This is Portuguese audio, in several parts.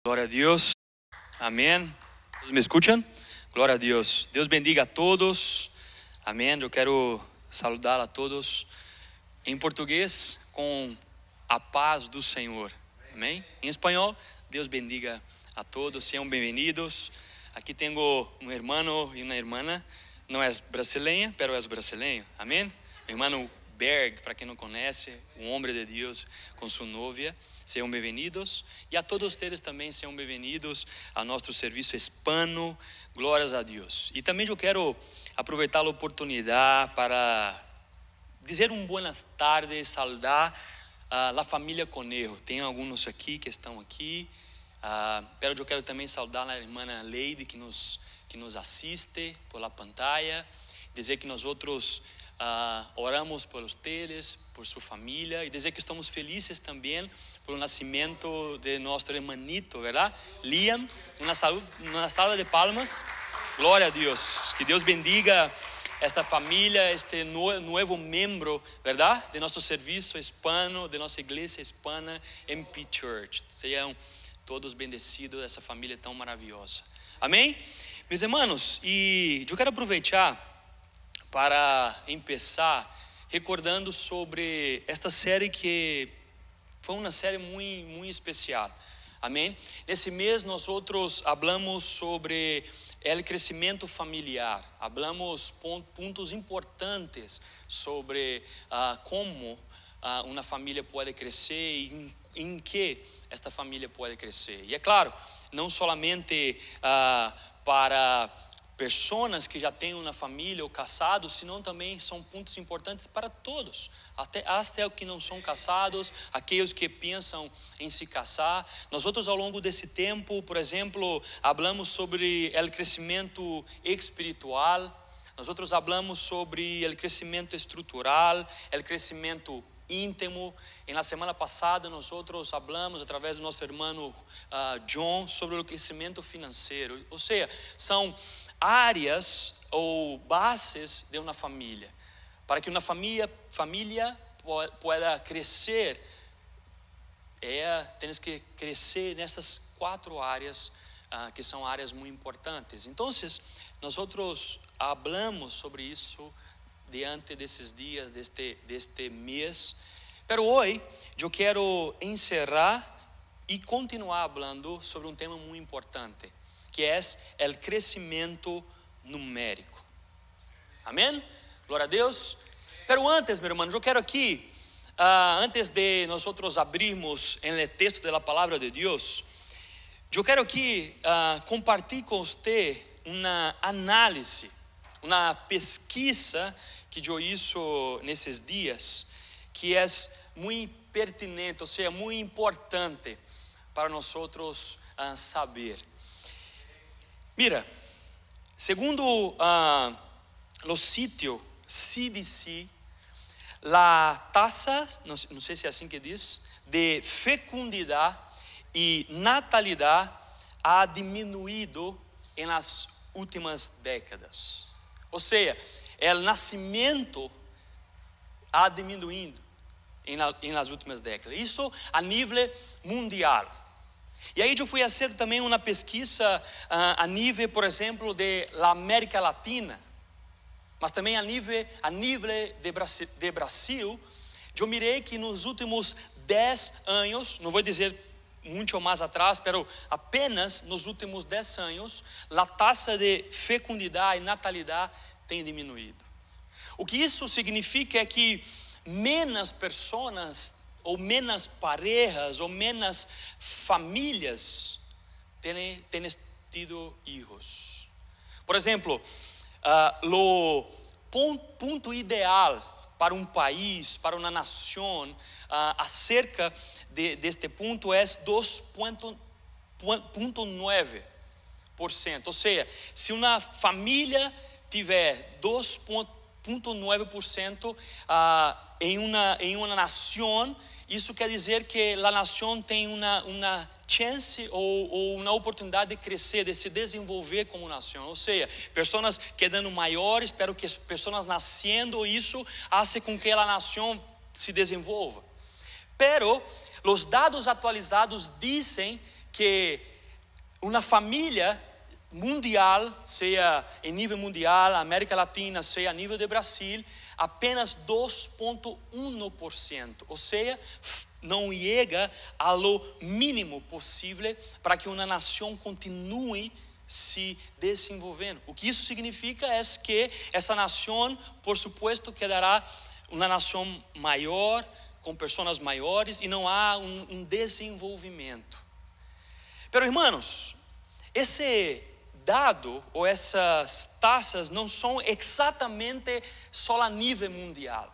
Glória a Deus, amém. Todos me escutam? Glória a Deus. Deus bendiga a todos, amém. Eu quero saludar a todos em português com a paz do Senhor, amém. Em espanhol, Deus bendiga a todos, sejam bem-vindos. Aqui tenho um irmão e uma irmã, não é brasileira, pero é brasileiro, amém. Meu irmão Berg, para quem não conhece, um homem de Deus com sua novia, sejam bem-vindos. E a todos vocês também sejam bem-vindos ao nosso serviço hispano, glórias a Deus. E também eu quero aproveitar a oportunidade para dizer buenas tardes, saudar a família Conejo. Tem alguns aqui que estão aqui, pero eu quero também saudar a irmã Leide que nos assiste por la pantalla, dizer que nós outros oramos por vocês, por sua família, e dizer que estamos felizes também por o nascimento de nosso hermanito, verdade? Liam, uma salva de palmas, glória a Deus, que Deus bendiga esta família, este novo membro, verdade? De nosso serviço hispano, de nossa igreja hispana, MP Church. Sejam todos bendecidos, essa família tão maravilhosa, amém? Meus irmãos, e eu quero aproveitar para começar recordando sobre esta série que foi uma série muito especial, amém? Nesse mês nós outros falamos sobre o crescimento familiar, falamos pontos importantes sobre como uma família pode crescer e em que esta família pode crescer. E é claro, não somente para pessoas que já têm uma família ou casados, senão também são pontos importantes para todos, até os que não são casados, aqueles que pensam em se casar. Nós outros ao longo desse tempo, por exemplo, falamos sobre o crescimento espiritual, nós outros falamos sobre o crescimento estrutural, o crescimento íntimo. E na semana passada nós outros falamos através do nosso irmão John sobre o crescimento financeiro, ou seja, são áreas ou bases de uma família, para que uma família pueda crescer. Tens que crescer nessas 4 áreas que são áreas muito importantes. Então, nós outros falamos sobre isso diante desses dias deste mês. Pero hoje eu quero encerrar e continuar falando sobre um tema muito importante, que é o crescimento numérico. Amém? Glória a Deus. Pero antes, meus irmãos, eu quero aqui, antes de nós outros abrirmos no texto da palavra de Deus, eu quero aqui compartilhar com você uma análise, uma pesquisa que eu hice nesses dias, que é muito pertinente, ou seja, muito importante para nós outros saber. Mira, segundo o sítio CDC, a taxa, não sei se é assim que diz, de fecundidade e natalidade ha diminuído nas últimas décadas. Ou seja, o nascimento ha diminuído nas últimas décadas. Isso a nível mundial. E aí eu fui fazer também uma pesquisa a nível, por exemplo, da América Latina, mas também a nível de Brasil. Eu mirei que nos últimos 10 anos, não vou dizer muito mais atrás, pero apenas nos últimos 10 anos, a taxa de fecundidade e natalidade tem diminuído. O que isso significa é que menos pessoas, ou menos parejas, ou menos famílias têm tido filhos. Por exemplo, o ponto ideal para um país, para uma nação, acerca deste ponto é 2,9%. Ou seja, se uma família tiver 2,9% em uma nação, isso quer dizer que a nação tem uma chance ou uma oportunidade de crescer, de se desenvolver como nação. Ou seja, pessoas quedando maiores, espero que pessoas nascendo, isso hace com que a nação se desenvolva. Pero os dados atualizados dizem que uma família mundial, seja em nível mundial, América Latina, seja a nível de Brasil, apenas 2,1%, ou seja, não chega ao mínimo possível para que uma nação continue se desenvolvendo. O que isso significa é que essa nação, por supuesto, quedará uma nação maior, com pessoas maiores, e não há um desenvolvimento. Pero, irmãos, esse dado ou essas taxas não são exatamente só a nível mundial.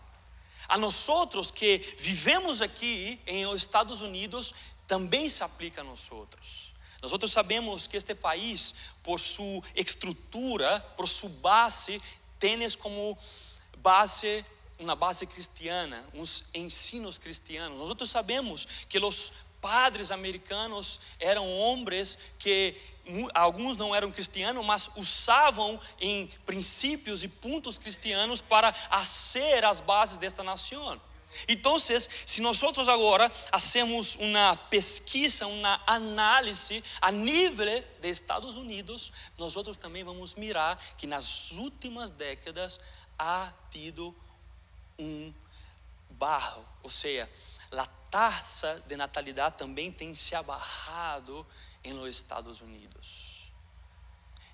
A nós que vivemos aqui em Estados Unidos, também se aplica a nós. Nós sabemos que este país, por sua estrutura, por sua base, tem como base uma base cristiana, uns ensinos cristianos. Nós sabemos que os padres americanos eram homens que alguns não eram cristianos, mas usavam em princípios e pontos cristianos para fazer as bases desta nação. Então, se nós agora hacemos uma pesquisa, uma análise a nível de Estados Unidos, nós também vamos mirar que nas últimas décadas há tido barro, ou seja, a taxa de natalidade também tem se abarrado em los Estados Unidos.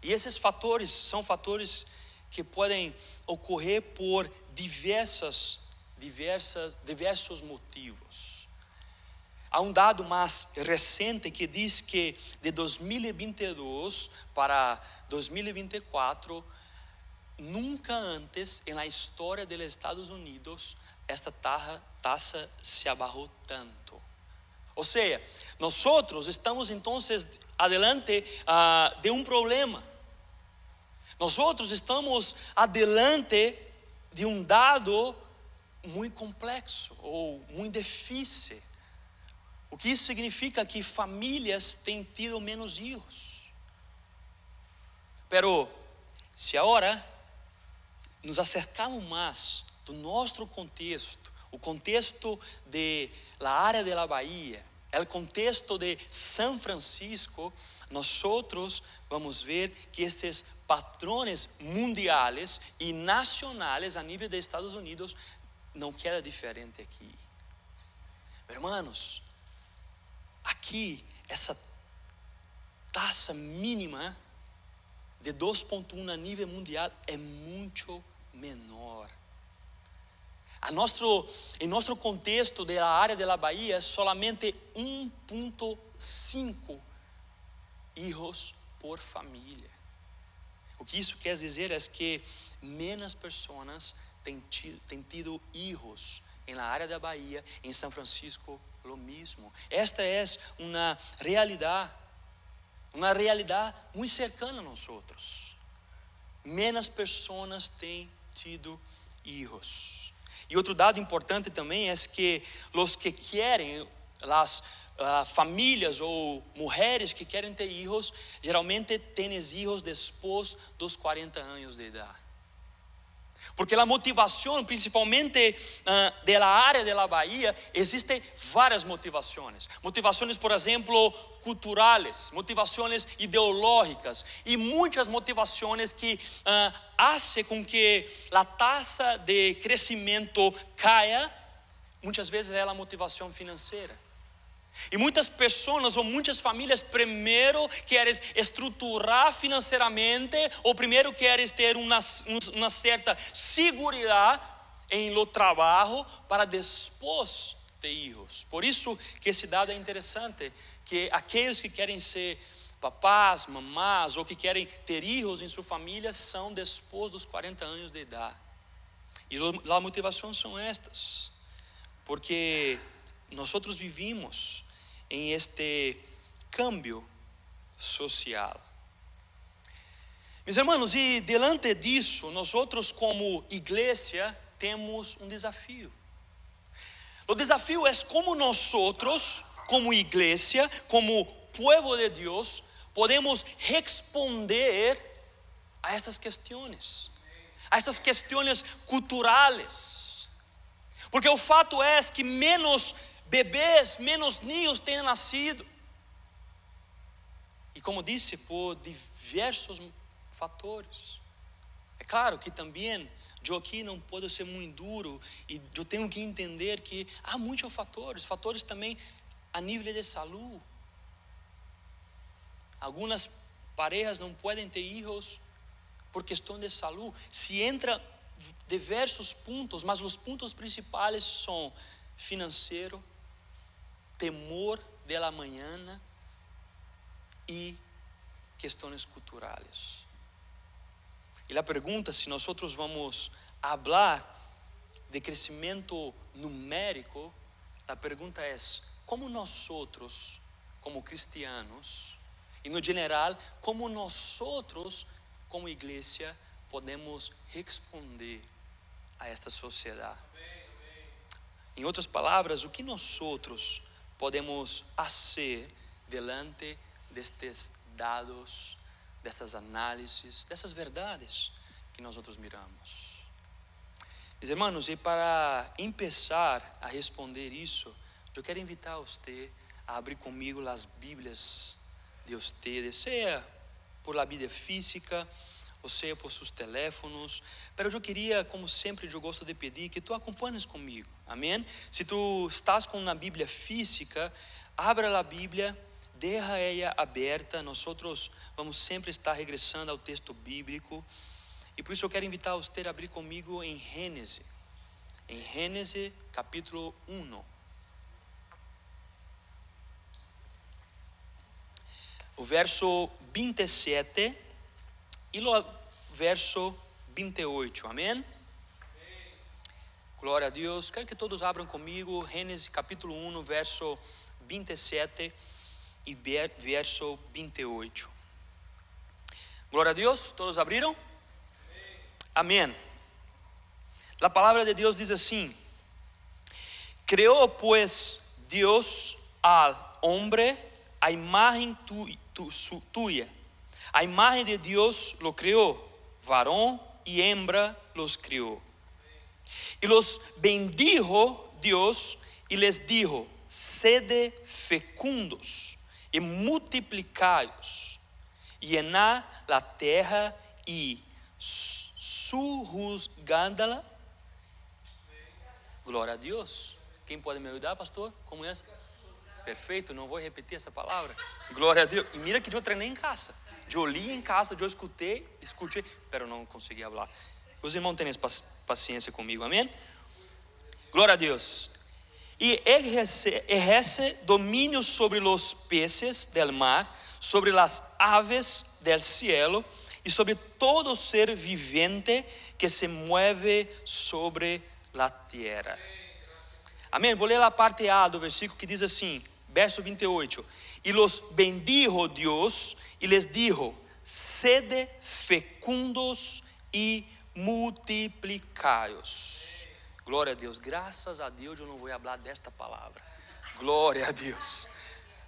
E esses fatores são fatores que podem ocorrer por diversos motivos. Há dado mais recente que diz que de 2022 para 2024, nunca antes na história dos Estados Unidos esta taxa se abarrou tanto. Ou seja, nós estamos então adelante de problema. Nós estamos adelante de dado muito complexo ou muito difícil. O que isso significa? Que famílias têm tido menos filhos. Pero se agora nos acercarmos mais do nosso contexto, o contexto da área da Bahia, o contexto de São Francisco, nós vamos ver que esses padrões mundiais e nacionais a nível dos Estados Unidos não queda diferente aqui. Hermanos, aqui essa taxa mínima de 2,1 a nível mundial é muito menor. Em nosso contexto da área da Bahia, solamente 1,5 filhos por família. O que isso quer dizer é que menos pessoas têm tido filhos na área da Bahia, em São Francisco, o mesmo. Esta é uma realidade muito cercana a nós. Menos pessoas têm tido filhos. E outro dado importante também é que os que querem, as famílias ou mulheres que querem ter filhos, geralmente têm filhos depois dos 40 anos de idade. Porque a motivação, principalmente da área da Bahia, existem várias motivações. Motivações, por exemplo, culturais, motivações ideológicas e muitas motivações que fazem com que a taxa de crescimento caia. Muitas vezes é a motivação financeira. E muitas pessoas ou muitas famílias primeiro querem estruturar financeiramente ou primeiro querem ter uma certa segurança em lo trabalho para depois ter filhos. Por isso que esse dado é interessante, que aqueles que querem ser papás, mamás ou que querem ter filhos em sua família são depois dos 40 anos de idade. E as motivações são estas, porque nós vivimos em este cambio social. Meus irmãos, e diante disso, nós como igreja temos desafio. O desafio é como nós como igreja, como povo de Deus, podemos responder a estas questões culturais. Porque o fato é que menos bebês, menos ninhos têm nascido. E como disse, por diversos fatores. É claro que também eu aqui não posso ser muito duro e eu tenho que entender que há muitos fatores também a nível de saúde. Algumas parejas não podem ter filhos por questão de saúde. Se entra diversos pontos, mas os pontos principais são financeiro, temor de la mañana e questões culturais. E a pergunta, se nós vamos falar de crescimento numérico, a pergunta é: como nós, como cristianos, e no geral, como nós, como igreja, podemos responder a esta sociedade? Em outras palavras, o que nós podemos fazer diante destes dados, dessas análises, dessas verdades que nós miramos? Meus irmãos, e para começar a responder isso, eu quero invitar a você a abrir comigo as Bíblias de vocês, seja por la Bíblia física, ou seja por seus teléfonos. Mas eu queria, como sempre, eu gosto de pedir que tu acompanhes comigo, amém? Se tu estás com uma Bíblia física, abra a Bíblia, deixa ela aberta. Nós vamos sempre estar regressando ao texto bíblico, e por isso eu quero invitar você a abrir comigo em Gênesis capítulo 1. O verso 27 e o verso 28, amém? Glória a Deus. Quero que todos abram comigo Gênesis capítulo 1, verso 27 e verso 28. Glória a Deus, todos abriram? Amém. A palavra de Deus diz assim: criou pues Deus al hombre a imagem tuya, a imagem de Deus lo criou, varón y hembra los criou. E los bendijo Deus e les dijo: sede fecundos e multiplicai-os, llenad la terra e sujuzgándola. Glória a Deus. Quem pode me ajudar, pastor? Como é essa? Perfeito, não vou repetir essa palavra. Glória a Deus. E mira que eu treinei em casa. Eu li em casa, eu escutei, mas não consegui falar. Os irmãos têm paciência comigo, amém? Glória a Deus. E exerce domínio sobre os peces del mar, sobre las aves del cielo e sobre todo ser vivente que se mueve sobre la tierra. Amém? Vou ler a parte A do versículo que diz assim, verso 28. E los bendijo Deus e les dijo: sede fecundos e multiplicai-os. Glória a Deus. Graças a Deus eu não vou falar desta palavra. Glória a Deus.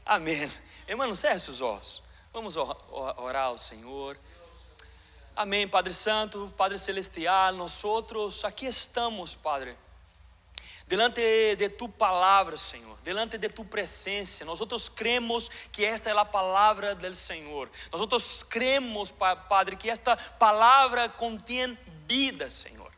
Amém. Irmãos, feche os olhos. Vamos orar ao Senhor. Amém. Padre Santo, Padre Celestial, nós aqui estamos, Padre, delante de tu palavra, Senhor, delante de tu presença. Nós cremos que esta é a palavra do Senhor. Nós cremos, Padre, que esta palavra contém vida, Senhor.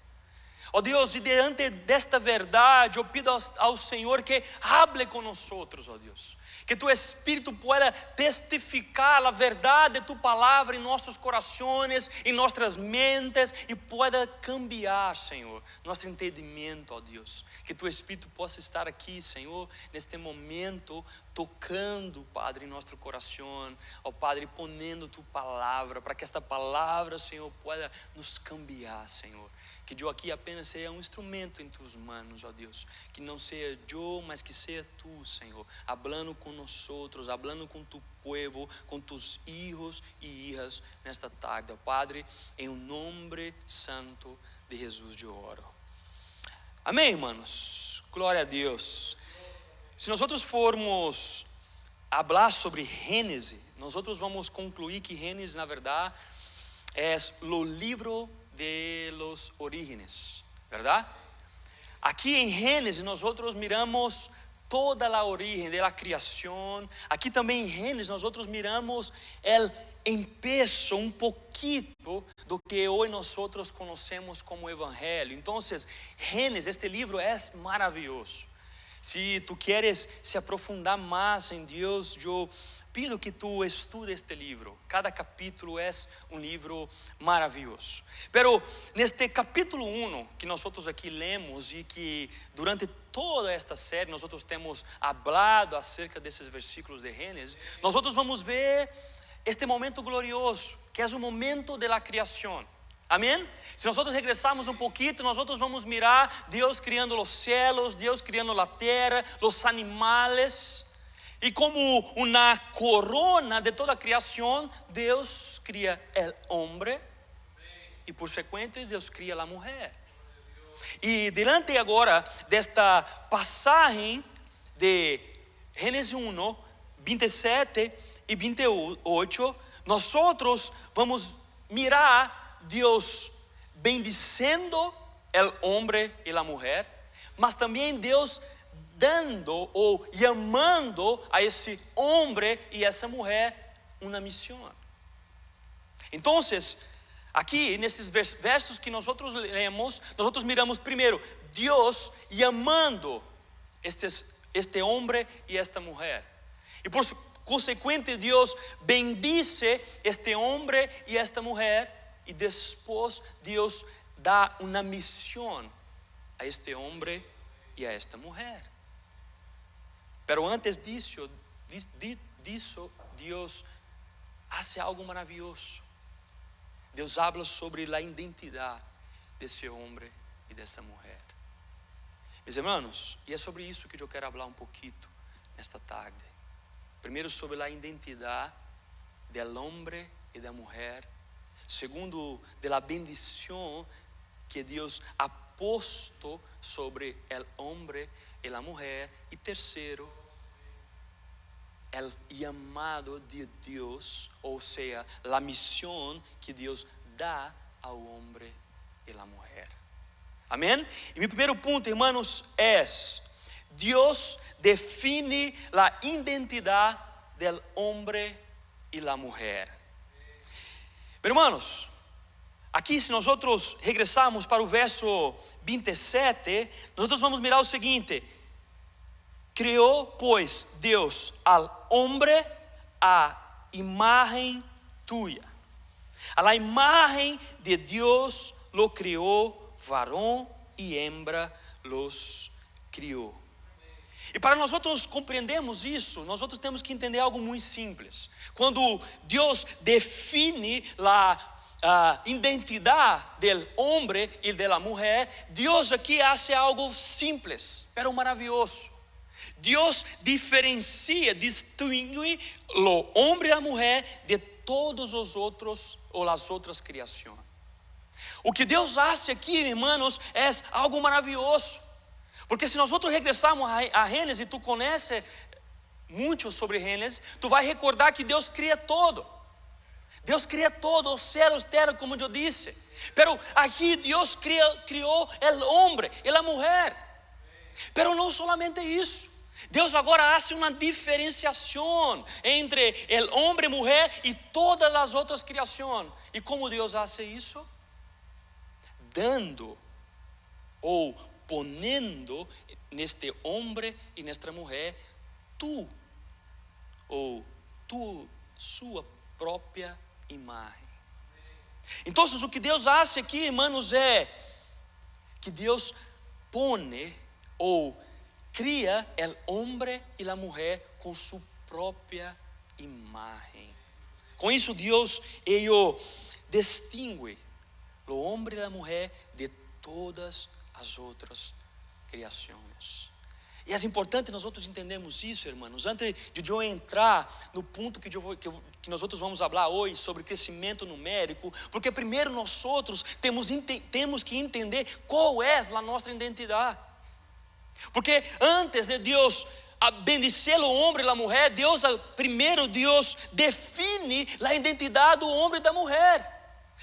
Ó Deus, e diante desta verdade, eu pido ao Senhor que hable com nós, ó Deus. Que tu Espírito pueda testificar a verdade de tu palavra em nossos corações, em nossas mentes, e pueda cambiar, Senhor, nosso entendimento, ó Deus. Que tu Espírito possa estar aqui, Senhor, neste momento, tocando, Padre, em nosso coração, ó Padre, ponendo tu palavra, para que esta palavra, Senhor, pueda nos cambiar, Senhor. Que eu aqui apenas seja um instrumento em tus manos, ó Deus. Que não seja eu, mas que seja tu, Senhor, hablando com nós, hablando com tu povo, com tus hijos e hijas nesta tarde, ó Padre, em nome santo de Jesus eu oro. Amém, irmãos? Glória a Deus. Se nós formos falar sobre Gênesis, nós vamos concluir que Gênesis, na verdade, é o livro de los orígenes, ¿verdad? Aqui em Gênesis nós miramos toda a origem da criação. Aqui também em Gênesis nós miramos o empeço pouquito do que hoje nós conhecemos como Evangelho. Então, Gênesis, este livro é maravilhoso. Se tu queres se aprofundar mais em Deus, eu pido que tu estudes este livro. Cada capítulo é livro maravilhoso. Pero neste capítulo 1 que nós aqui lemos e que durante toda esta série nós temos hablado acerca desses versículos de Gênesis, nós vamos ver este momento glorioso, que é o momento da criação. Amém? Se nós regressarmos pouquinho, nós vamos mirar Deus criando os céus, Deus criando a terra, os animais. E como uma corona de toda a criação, Deus cria o homem e por sequente Deus cria a mulher. E diante agora desta passagem de Gênesis 1, 27 e 28, nós vamos mirar Deus bendiciendo o homem e a mulher, mas também Deus dando ou chamando a esse homem e essa mulher uma missão. Então, aqui nesses versos que nós lemos, nós miramos primeiro Deus chamando este homem e esta mulher, e por consequente Deus bendice este homem e esta mulher. E depois Deus dá uma missão a este homem e a esta mulher. Pero antes disso, Deus faz algo maravilhoso. Deus habla sobre a identidade desse homem e dessa mulher. Meus irmãos, e é sobre isso que eu quero falar pouquinho nesta tarde. Primeiro, sobre a identidade do homem e da mulher. Segundo, de la bendición que Deus ha posto sobre el hombre y la mujer. Y tercero, el llamado de Dios, o sea, la misión que Deus dá ao homem e la mujer. Amém? E meu primeiro ponto, irmãos, é: Deus define a identidade del homem e la mujer. Pero, hermanos, aqui se nós regressarmos para o verso 27, nós vamos mirar o seguinte: criou, pois, Deus al homem a imagem tuya. A la imagem de Deus lo criou, varão e hembra los criou. E para nós compreendermos isso, nós temos que entender algo muito simples. Quando Deus define a identidade do homem e da mulher, Deus aqui faz algo simples, pero maravilhoso. Deus diferencia, distingue o homem e a mulher de todos os outros ou as outras criações. O que Deus faz aqui, irmãos, é algo maravilhoso. Porque se nós regressarmos a Gênesis, tu conhece muito sobre Gênesis, tu vai recordar que Deus cria todo. Deus cria todo, os céus, terra, como eu disse. Pero aqui Deus criou o homem e a mulher. Pero não solamente isso. Deus agora faz uma diferenciação entre o homem, mulher e todas as outras criações. E como Deus faz isso? Dando ou ponendo neste homem e nesta mulher sua própria imagem. Então, o que Deus faz aqui, irmãos, é que Deus põe ou cria o homem e a mulher com sua própria imagem. Com isso, Deus distingue o homem e a mulher de todas as outras criações. E é importante nós entendermos isso, irmãos, antes de eu entrar no ponto que nós vamos falar hoje sobre crescimento numérico, porque primeiro nós temos que entender qual é a nossa identidade. Porque antes de Deus bendicer o homem e a mulher, Deus define a identidade do homem e da mulher.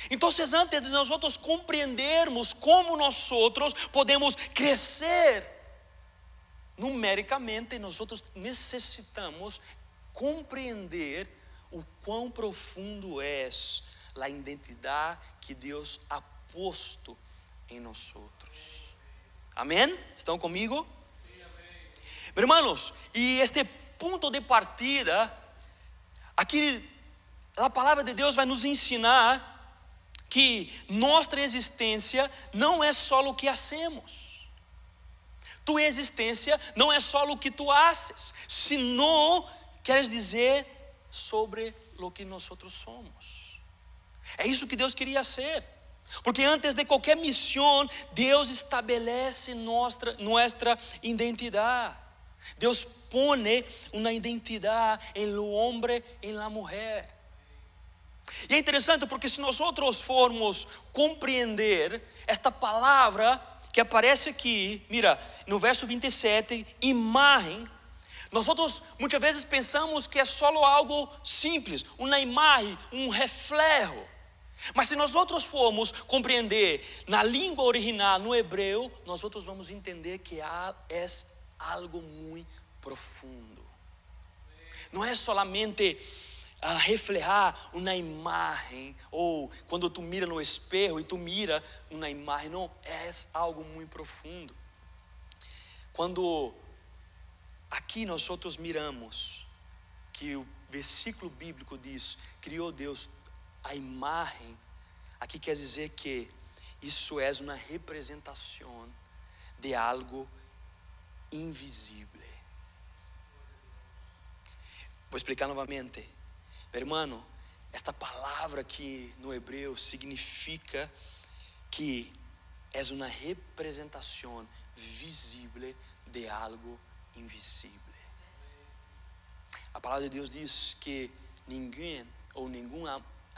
Então, antes de nós compreendermos como nós podemos crescer numericamente, nós necessitamos compreender o quão profundo é a identidade que Deus ha posto em nós. Amém? ¿Estão comigo? Sí, amén. Hermanos, e este ponto de partida, aqui a palavra de Deus vai nos ensinar que nossa existência não é só o que hacemos. Tua existência não é só o que tu haces, sino queres dizer sobre o que nós somos. É isso que Deus queria ser. Porque antes de qualquer missão, Deus estabelece nossa identidade. Deus põe uma identidade em lo homem, em la mulher. E é interessante porque se nós formos compreender esta palavra que aparece aqui, mira, no verso 27, imagem, nós muitas vezes pensamos que é só algo simples, uma imagem, um reflexo. Mas se nós formos compreender na língua original, no hebreu, nós vamos entender que é algo muito profundo. Não é solamente reflejar uma imagem, ou quando tu mira no espelho e tu mira uma imagem, não, é algo muito profundo. Quando aqui nós miramos que o versículo bíblico diz, criou Deus a imagem, aqui quer dizer que isso é uma representação de algo invisível. Vou explicar novamente. Hermano, esta palavra aqui no hebreu significa que é uma representação visível de algo invisível. A palavra de Deus diz que ninguém ou nenhum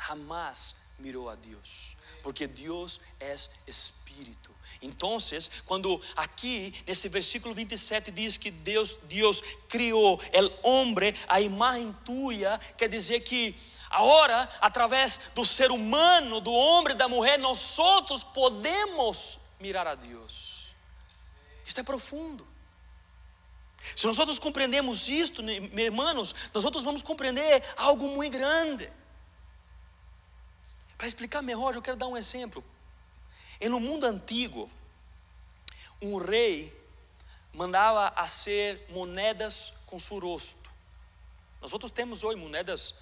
jamais mirou a Deus, porque Deus é Espírito. Então, quando aqui nesse versículo 27 diz que Deus criou o homem a imagem tuya, quer dizer que agora, através do ser humano, do homem e da mulher, nós podemos mirar a Deus. Isso é profundo. Se nós compreendemos isto, irmãos, nós vamos compreender algo muito grande. Para explicar melhor, eu quero dar um exemplo. No mundo antigo, um rei mandava fazer moedas com seu rosto. Nós temos hoje moedas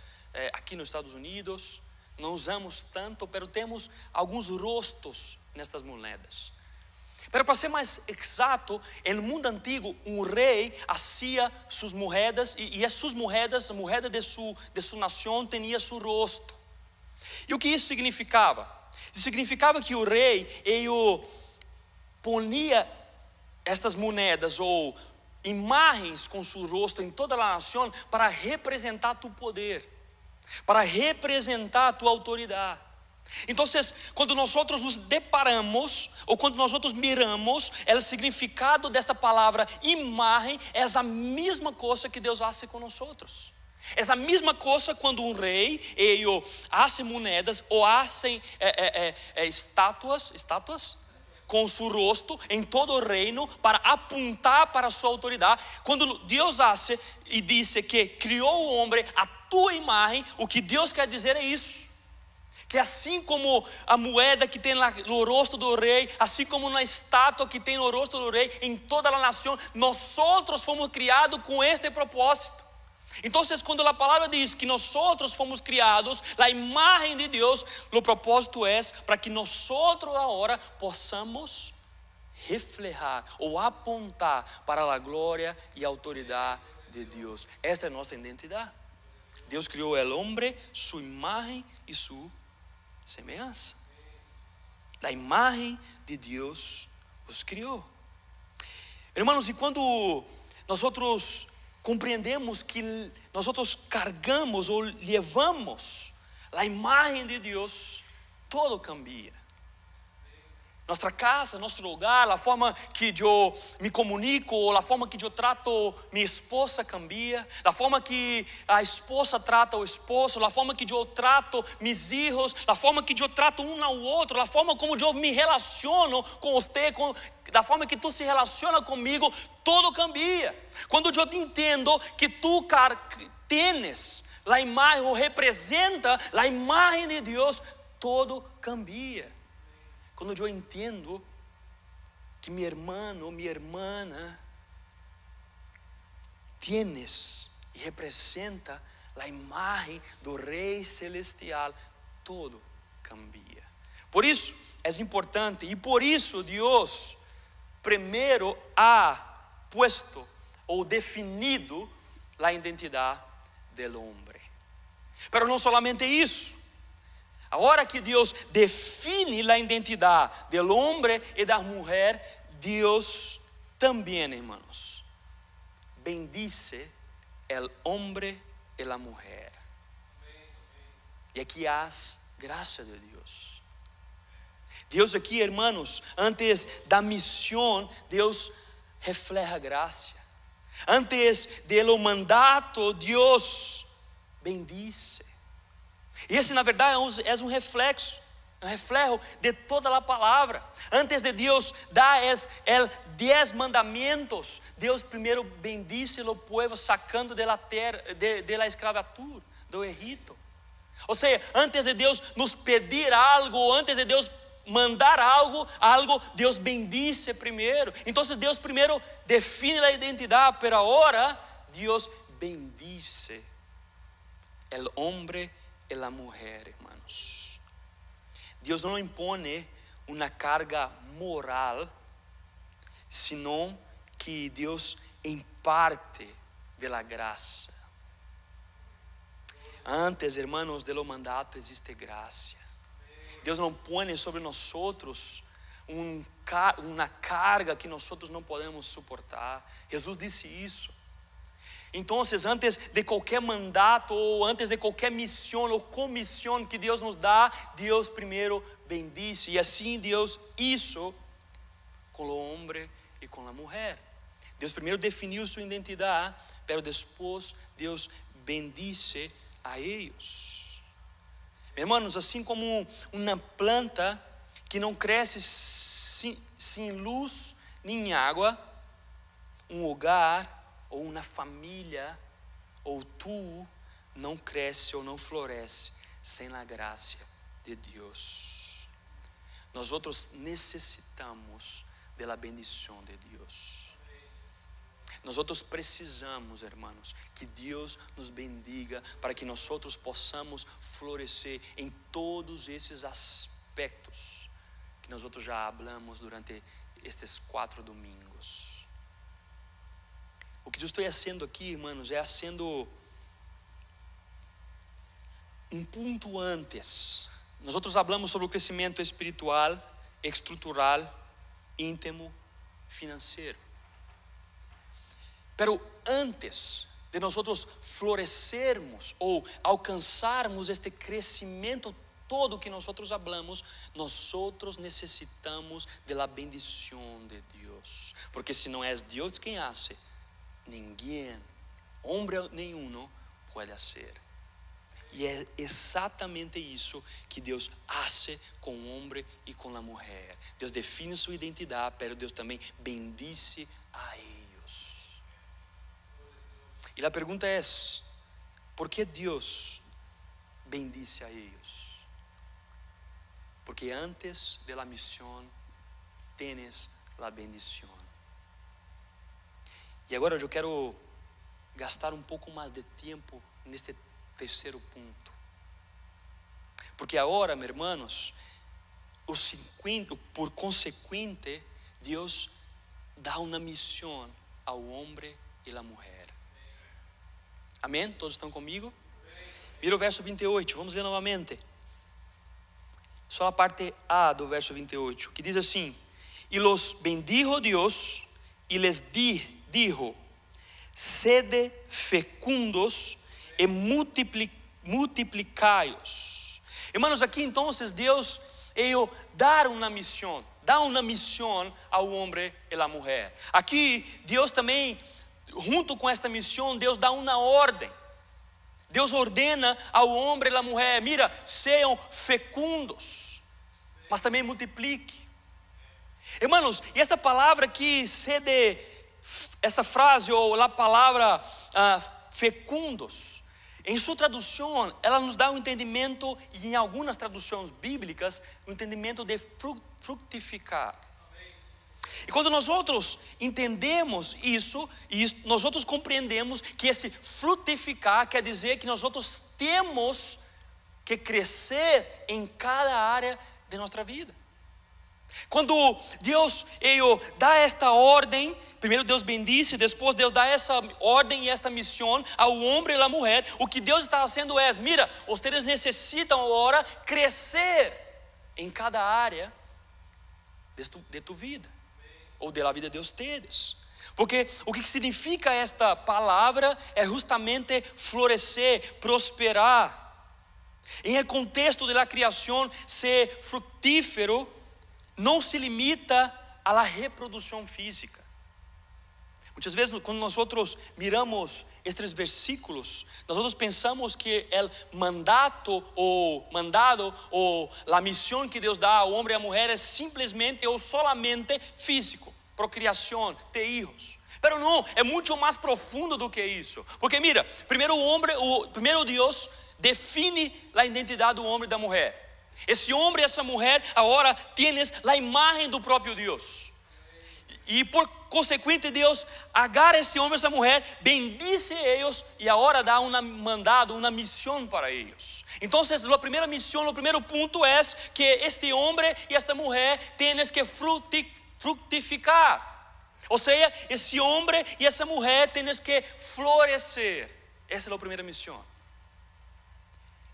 aqui nos Estados Unidos, não usamos tanto, mas temos alguns rostos nestas moedas. Mas para ser mais exato, no mundo antigo, um rei fazia suas moedas e as suas moedas, a moeda de sua nação, tinha seu rosto. E o que isso significava? Isso significava que o rei, ele ponia estas moedas ou imagens com seu rosto em toda a nação para representar tu poder, para representar tua autoridade. Então, quando nós nos deparamos, ou quando nós miramos, o significado dessa palavra imagem é a mesma coisa que Deus faz com nós. É a mesma coisa quando um rei, ele hace moedas ou hace estátuas com seu rosto em todo o reino para apontar para a sua autoridade. Quando Deus hace e disse que criou o homem a tua imagem, o que Deus quer dizer é isso. Que assim como a moeda que tem no rosto do rei, assim como na estátua que tem no rosto do rei, em toda a nação, nós fomos criados com este propósito. Então, quando a palavra diz que nós fomos criados, a imagem de Deus, o propósito é para que nós agora possamos reflejar ou apontar para a glória e a autoridade de Deus. Esta é a nossa identidade. Deus criou o homem, sua imagem e sua semelhança. A imagem de Deus os criou. Irmãos, e quando nós compreendemos que nós cargamos ou levamos a imagem de Deus, todo cambia. Nossa casa, nosso lugar, a forma que eu me comunico, a forma que eu trato minha esposa cambia, a forma que a esposa trata o esposo, a forma que eu trato meus filhos, a forma que eu trato um ao outro, a forma como eu me relaciono com você, da forma que tu se relaciona comigo, tudo cambia. Quando eu entendo que tu tens a imagem ou representa a imagem de Deus, tudo cambia. Quando eu entendo que meu irmão ou minha irmã tienes e representa a imagem do Rei Celestial, tudo cambia. Por isso é importante e por isso Deus primeiro ha puesto ou definido a identidade do homem. Mas não somente isso. A hora que Deus define a identidade do homem e da mulher, Deus também, irmãos, bendice o homem e a mulher. E aqui há graça de Deus. Deus aqui, irmãos, antes da missão, Deus refleja graça. Antes do mandato, Deus bendice. E esse, na verdade, é um reflexo de toda a palavra. Antes de Deus dar os 10 mandamentos, Deus primeiro bendice o povo sacando de la escravatura, do Egito. Ou seja, antes de Deus nos pedir algo, antes de Deus mandar algo, Deus bendice primeiro. Então Deus primeiro define a identidade, pero agora Deus bendice o homem e a mulher, hermanos. Deus não impõe uma carga moral, sino que Deus imparte de la graça. Antes, hermanos, do mandato existe graça. Deus não põe sobre nós uma carga que nós não podemos suportar. Jesus disse isso. Então, antes de qualquer mandato ou antes de qualquer missão ou comissão que Deus nos dá, Deus primeiro bendice. E assim Deus hizo com o homem e com a mulher. Deus primeiro definiu sua identidade, pero depois Deus bendice a eles. Irmãos, assim como uma planta que não cresce sem luz nem água, um hogar ou uma família, ou tu, não cresce ou não floresce sem a graça de Deus. Nós outros necessitamos da bendição de Deus. Nós outros precisamos, irmãos, que Deus nos bendiga para que nós outros possamos florescer em todos esses aspectos que nós outros já falamos durante estes 4 domingos. O que eu estou fazendo aqui, irmãos, é fazendo um ponto antes. Nós falamos sobre o crescimento espiritual, estrutural, íntimo, financeiro. Pero antes de nós florescermos ou alcançarmos este crescimento todo que nós falamos, nós necessitamos da bendição de Deus. Porque se não é Deus quem hace, ninguém, homem nenhum, pode fazer. E é exatamente isso que Deus hace com o homem e com a mulher. Deus define sua identidade, mas Deus também bendice a eles. E a pergunta é: por que Deus bendice a eles? Porque antes da missão tienes a bendição. E agora eu quero gastar um pouco mais de tempo neste terceiro ponto. Porque agora, meus irmãos, por consequente, Deus dá uma missão ao homem e à mulher. Amém? Todos estão comigo? Mira o verso 28, vamos ler novamente. Só a parte A do verso 28, que diz assim: E los bendijo Deus e les dijo: sede fecundos e multiplicai-os. Irmãos, aqui então Deus ellos dar una misión, da una misión ao homem e à mulher. Aqui Deus também, junto com esta missão, Deus dá uma ordem. Deus ordena ao homem e à mulher: mira, sejam fecundos, mas também multiplique. Hermanos, e esta palavra aqui, essa frase ou a palavra fecundos, em sua tradução, ela nos dá um entendimento, e em algumas traduções bíblicas, um entendimento de frutificar. E quando nós outros entendemos isso, nós outros compreendemos que esse frutificar quer dizer que nós outros temos que crescer em cada área de nossa vida. Quando Deus dá esta ordem, primeiro Deus bendice, depois Deus dá essa ordem e esta missão ao homem e à mulher. O que Deus está fazendo é: mira, vocês necessitam agora crescer em cada área de tu vida, ou da vida de ustedes. Porque o que significa esta palavra é justamente florescer, prosperar. Em el contexto da criação, ser frutífero não se limita à reprodução física. Muitas vezes, quando nós miramos estes versículos, nós pensamos que o mandado ou a missão que Deus dá ao homem e à mulher é simplesmente ou solamente físico, procriação, ter filhos. Pero não, é muito mais profundo do que isso. Porque mira, primeiro Deus define a identidade do homem e da mulher. Esse homem e essa mulher agora tienes a imagem do próprio Deus. E por consequente Deus agarra esse homem e essa mulher, bendice eles e agora dá um mandado, uma missão para eles. Então, a primeira missão, o primeiro ponto é que este homem e essa mulher tienes que frutificar. Ou seja, esse homem e essa mulher tienes que florescer. Essa é a primeira missão.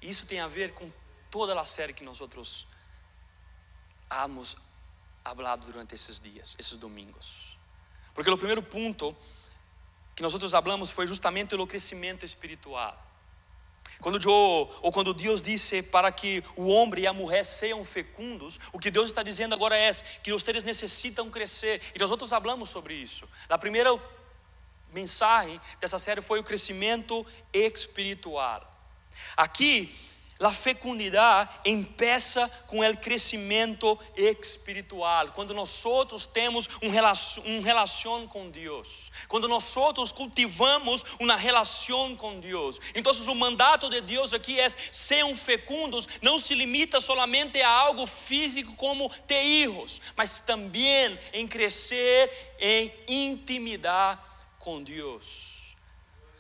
Isso tem a ver com toda a série que nós outros hemos hablado durante esses dias, esses domingos. Porque o primeiro ponto que nós outros hablamos foi justamente o crescimento espiritual. Quando Deus disse para que o homem e a mulher sejam fecundos, o que Deus está dizendo agora é que vocês necessitam crescer. E nós outros hablamos sobre isso. A primeira mensagem dessa série foi o crescimento espiritual. Aqui, a fecundidade empieza com o crescimento espiritual. Quando nós outros temos uma relação com Deus, quando nós outros cultivamos uma relação com Deus. Então, o mandato de Deus aqui é: sejam fecundos. Não se limita solamente a algo físico como ter filhos, mas também em crescer em intimidade com Deus.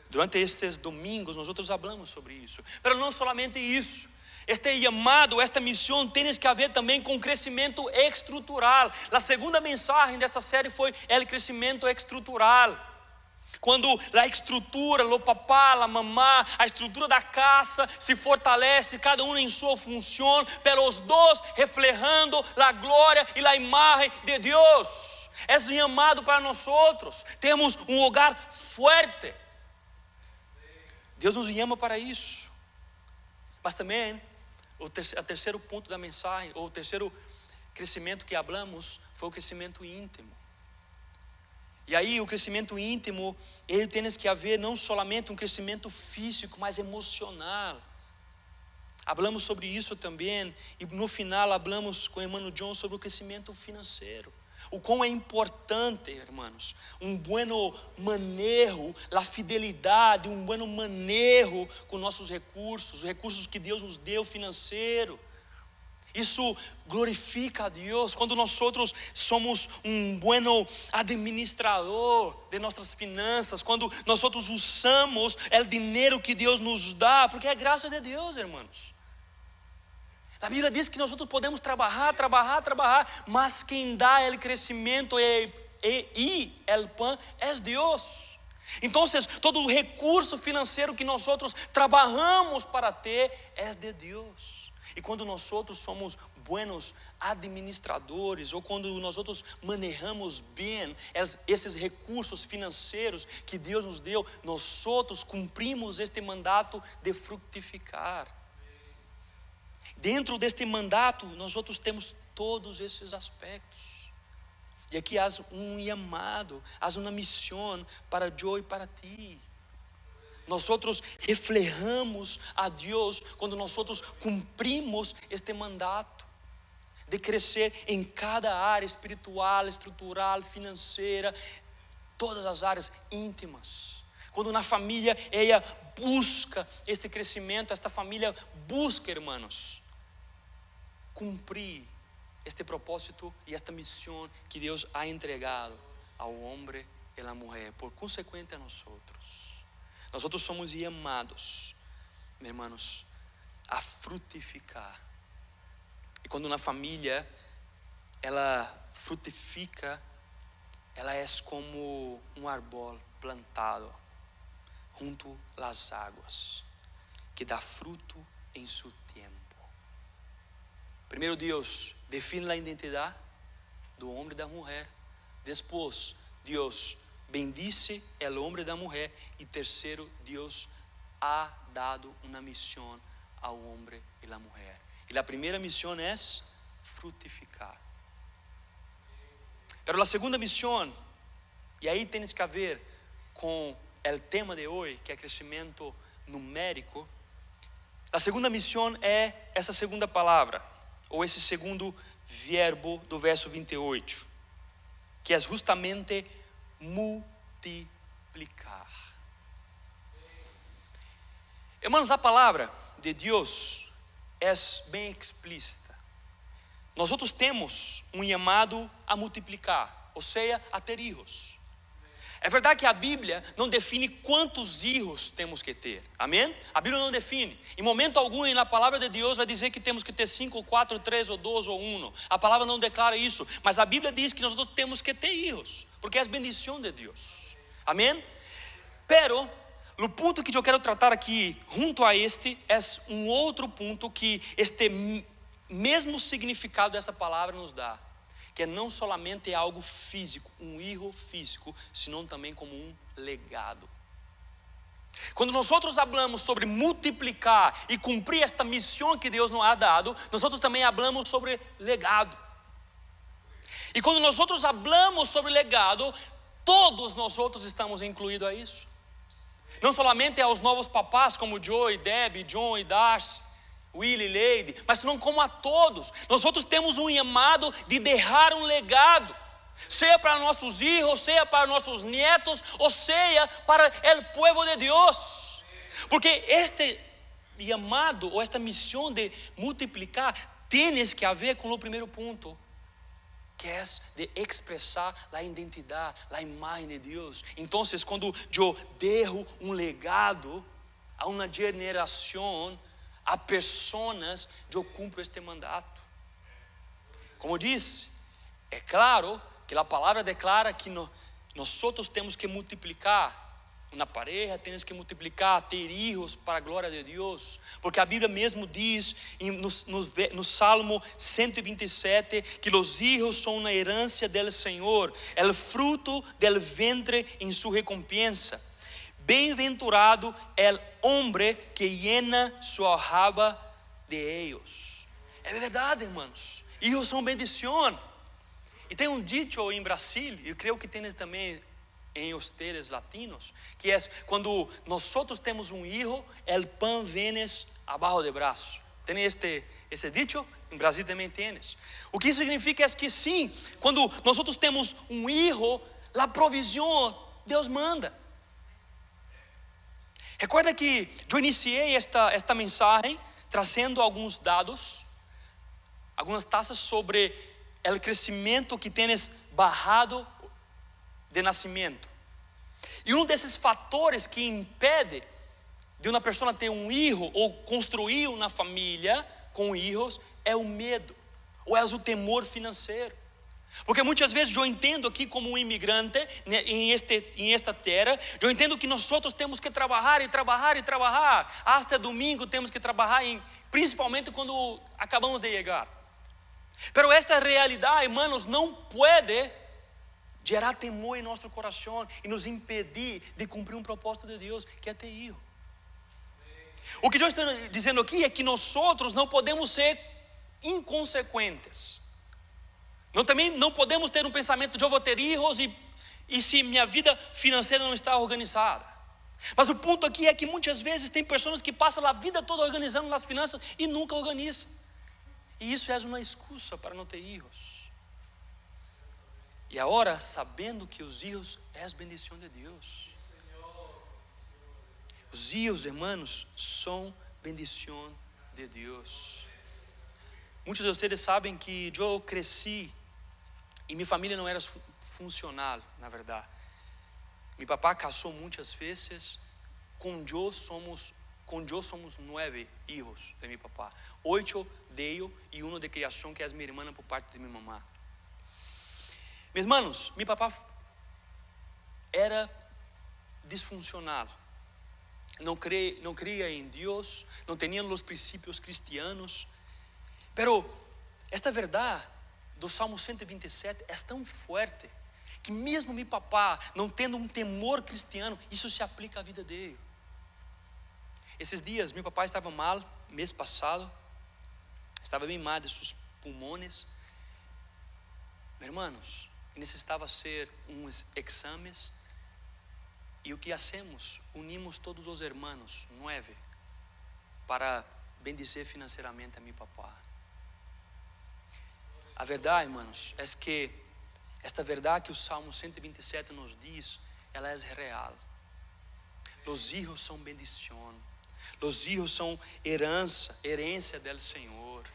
Durante estes domingos nós outros falamos sobre isso. Mas não somente isso. Este chamado, esta missão tem que haver também com crescimento estrutural. A segunda mensagem dessa série foi o crescimento estrutural. Quando a estrutura, o papá, a mamá, a estrutura da casa se fortalece, cada um em sua função, pelos dois reflejando a glória e a imagem de Deus. É chamado para nós outros. Temos um hogar forte. Deus nos chama para isso. Mas também o terceiro ponto da mensagem, ou o terceiro crescimento que hablamos, foi o crescimento íntimo. E aí o crescimento íntimo, ele tem que haver não somente um crescimento físico, mas emocional. Hablamos sobre isso também, e no final hablamos com o irmão John sobre o crescimento financeiro. O quão é importante, irmãos, um bom manejo, a fidelidade, um bom manejo com nossos recursos, os recursos que Deus nos deu financeiro. Isso glorifica a Deus. Quando nós outros somos um bom administrador de nossas finanças, quando nós outros usamos o dinheiro que Deus nos dá, porque é graça de Deus, irmãos. A Bíblia diz que nós outros podemos trabalhar, mas quem dá o crescimento e o pão é Deus. Então, todo o recurso financeiro que nós outros trabalhamos para ter é de Deus. E quando nós outros somos buenos administradores, ou quando nós outros manejamos bem esses recursos financeiros que Deus nos deu, nós outros cumprimos este mandato de frutificar. Dentro deste mandato, nós outros temos todos esses aspectos. E aqui há um chamado, há uma missão para eu e para ti. Nós outros reflejamos a Deus quando nós outros cumprimos este mandato de crescer em cada área espiritual, estrutural, financeira, todas as áreas íntimas. Quando na família ela busca este crescimento, esta família busca, irmãos, cumprir este propósito e esta missão que Deus ha entregado ao homem e à mulher, por consequente a nós outros. Nós outros somos chamados, meus irmãos, a frutificar. E quando na família ela frutifica, ela é como um árbol plantado junto às águas, que dá fruto em seu tempo. Primeiro Deus define a identidade do homem e da mulher. Depois Deus bendice o homem e da mulher. E terceiro, Deus ha dado uma missão ao homem e à mulher. E a primeira missão é frutificar. Pero a segunda missão, e aí tem que ver com o tema de hoje, que é crescimento numérico. A segunda missão é essa segunda palavra, ou esse segundo verbo do verso 28, que é justamente multiplicar. Irmãos, a palavra de Deus é bem explícita. Nós outros temos um chamado a multiplicar, ou seja, a ter filhos. É verdade que a Bíblia não define quantos filhos temos que ter, amém? A Bíblia não define. Em momento algum na palavra de Deus vai dizer que temos que ter 5, 4, 3 ou 2 ou 1. A palavra não declara isso, mas a Bíblia diz que nós temos que ter filhos, porque é a bendição de Deus, amém? Pero o ponto que eu quero tratar aqui junto a este é um outro ponto que este mesmo significado dessa palavra nos dá, que não somente é algo físico, um filho físico, senão também como um legado. Quando nós outros falamos sobre multiplicar e cumprir esta missão que Deus nos ha dado, nós outros também falamos sobre legado. E quando nós outros falamos sobre legado, todos nós outros estamos incluídos a isso. Não somente aos novos papás como Joe, Debbie, John e Darcy, Willie, Lady, mas não como a todos. Nós outros temos um chamado de deixar um legado, seja para nossos filhos, seja para nossos netos, ou seja para o povo de Deus. Porque este chamado ou esta missão de multiplicar tem que haver com o primeiro ponto, que é de expressar a identidade, a imagem de Deus. Então, quando eu deixo um legado a uma geração, a pessoas, eu cumpro este mandato. Como disse, é claro que a palavra declara que nós outros temos que multiplicar. Na pareja temos que multiplicar, ter filhos para a glória de Deus, porque a Bíblia mesmo diz no Salmo 127 que os filhos são uma herança do Senhor, o fruto del ventre em sua recompensa. Bem-aventurado o homem que llena sua raba de ellos. É verdade, irmãos. Filhos são bendição. E tem um dito em Brasil, eu creio que tem também em hosteles latinos, que é quando nós outros temos um filho, el pan vienes abajo de braço. Tem esse dito? Em Brasil também tens. O que significa é que sim, quando nós outros temos um filho, a provisão Deus manda. Recorda que eu iniciei esta mensagem trazendo alguns dados, algumas taxas sobre o crescimento que tens barrado de nascimento. E um desses fatores que impede de uma pessoa ter um filho ou construir uma família com filhos é o medo, ou é o temor financeiro. Porque muitas vezes eu entendo aqui como um imigrante em esta terra, eu entendo que nós outros temos que trabalhar e trabalhar e trabalhar, até domingo temos que trabalhar, principalmente quando acabamos de chegar. Pero esta realidade, irmãos, não pode gerar temor em nosso coração e nos impedir de cumprir um propósito de Deus, que é ter filho. O que eu estou dizendo aqui é que nós não podemos ser inconsequentes. Também não podemos ter um pensamento de eu vou ter filhos e se minha vida financeira não está organizada. Mas o ponto aqui é que muitas vezes tem pessoas que passam a vida toda organizando as finanças e nunca organizam. E isso é uma excusa para não ter filhos. E agora, sabendo que os filhos é a bendição de Deus. Os filhos, irmãos, são bendição de Deus. Muitos de vocês sabem que eu cresci e minha família não era funcional, na verdade. Meu papá casou muitas vezes. Com eu somos 9 filhos de meu papá. 8 de eu e 1 de criação, que é minha irmã por parte de minha mamá. Meus irmãos, meu papá era disfuncional. Não cria em Deus, não tinha os princípios cristianos. Pero esta verdade do Salmo 127 é tão forte que mesmo meu papá não tendo um temor cristiano, isso se aplica à vida dele. Esses dias meu papá estava mal, mês passado, estava bem mal de seus pulmões. Meus irmãos, necessitava ser uns exames. E o que hacemos? Unimos todos os irmãos, 9, para bendizer financeiramente a meu papá. A verdade, irmãos, é que esta verdade que o Salmo 127 nos diz, ela é real. Os filhos são bendição. Os filhos são herência do Senhor.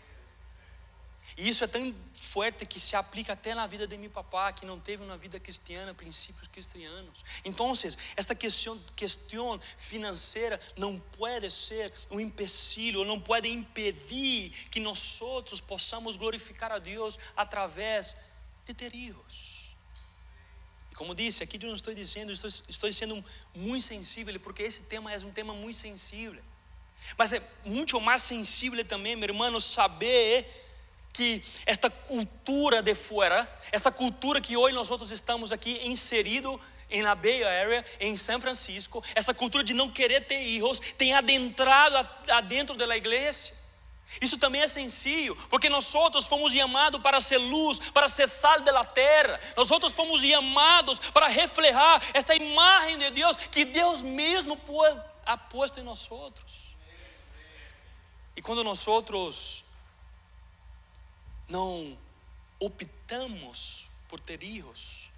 E isso é tão forte que se aplica até na vida de meu papá, que não teve uma vida cristiana, princípios cristianos. Então, esta questão financeira não pode ser um empecilho, não pode impedir que nós possamos glorificar a Deus através de ter filhos. E como disse, aqui eu não estou dizendo, estou sendo muito sensível, porque esse tema é um tema muito sensível. Mas é muito mais sensível também, meu irmão, saber que esta cultura de fora, esta cultura que hoje nós estamos aqui inserido na Bay Area, em São Francisco, essa cultura de não querer ter filhos, tem adentrado adentro da igreja. Isso também é sencillo, porque nós fomos chamados para ser luz, para ser sal da terra. Nós fomos chamados para reflejar esta imagem de Deus que Deus mesmo ha posto em nós. E quando nós não optamos por ter filhos,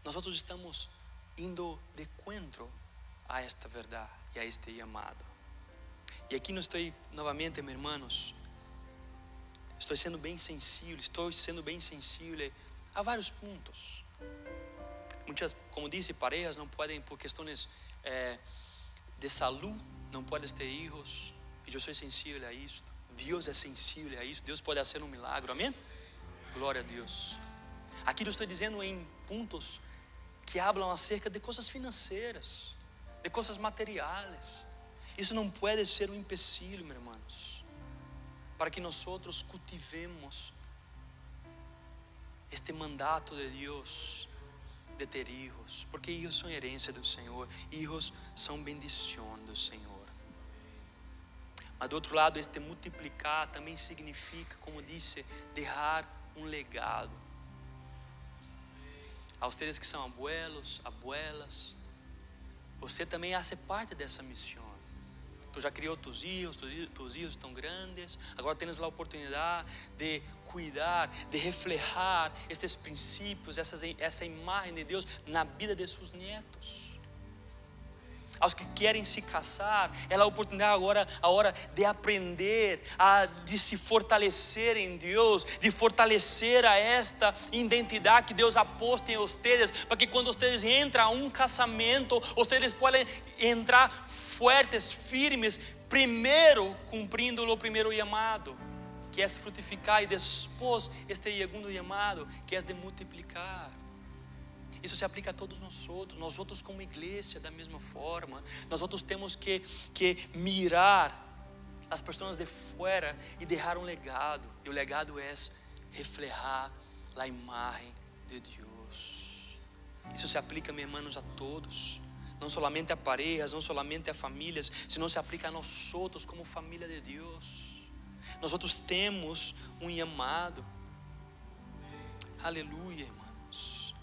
nós estamos indo de encontro a esta verdade e a este chamado. E aqui não estou novamente, meus irmãos, estou sendo bem sensível a vários pontos. Muitas, como disse, parejas não podem, por questões de saúde, não podem ter filhos. E eu sou sensível a isso. Deus é sensível a isso. Deus pode fazer um milagre, amém? Glória a Deus. Aqui eu estou dizendo em pontos que falam acerca de coisas financeiras, de coisas materiais. Isso não pode ser um empecilho, meus irmãos, para que nós cultivemos este mandato de Deus de ter filhos, porque filhos são herência do Senhor, filhos são bendição do Senhor. Mas do outro lado, este multiplicar também significa, como disse, deixar um legado. A vocês que são abuelos, abuelas, você também faz parte dessa missão. Tu já criou tus filhos estão grandes, agora tens a oportunidade de cuidar, de reflejar estes princípios, essa imagem de Deus na vida de seus netos. Aos que querem se casar, é a oportunidade agora, a hora de aprender, de se fortalecer em Deus, de fortalecer a esta identidade que Deus ha posto em vocês, para que quando vocês entram a um casamento, vocês podem entrar fortes, firmes, primeiro cumprindo o primeiro chamado, que é frutificar, e depois este segundo chamado, que é de multiplicar. Isso se aplica a todos nós como igreja da mesma forma. Nós temos que mirar as pessoas de fora e deixar um legado. E o legado é reflejar a imagem de Deus. Isso se aplica, meus irmãos, a todos. não solamente a parejas, não solamente a famílias, sino se aplica a nós outros como família de Deus. Nós outros temos um chamado. Aleluia, irmãos.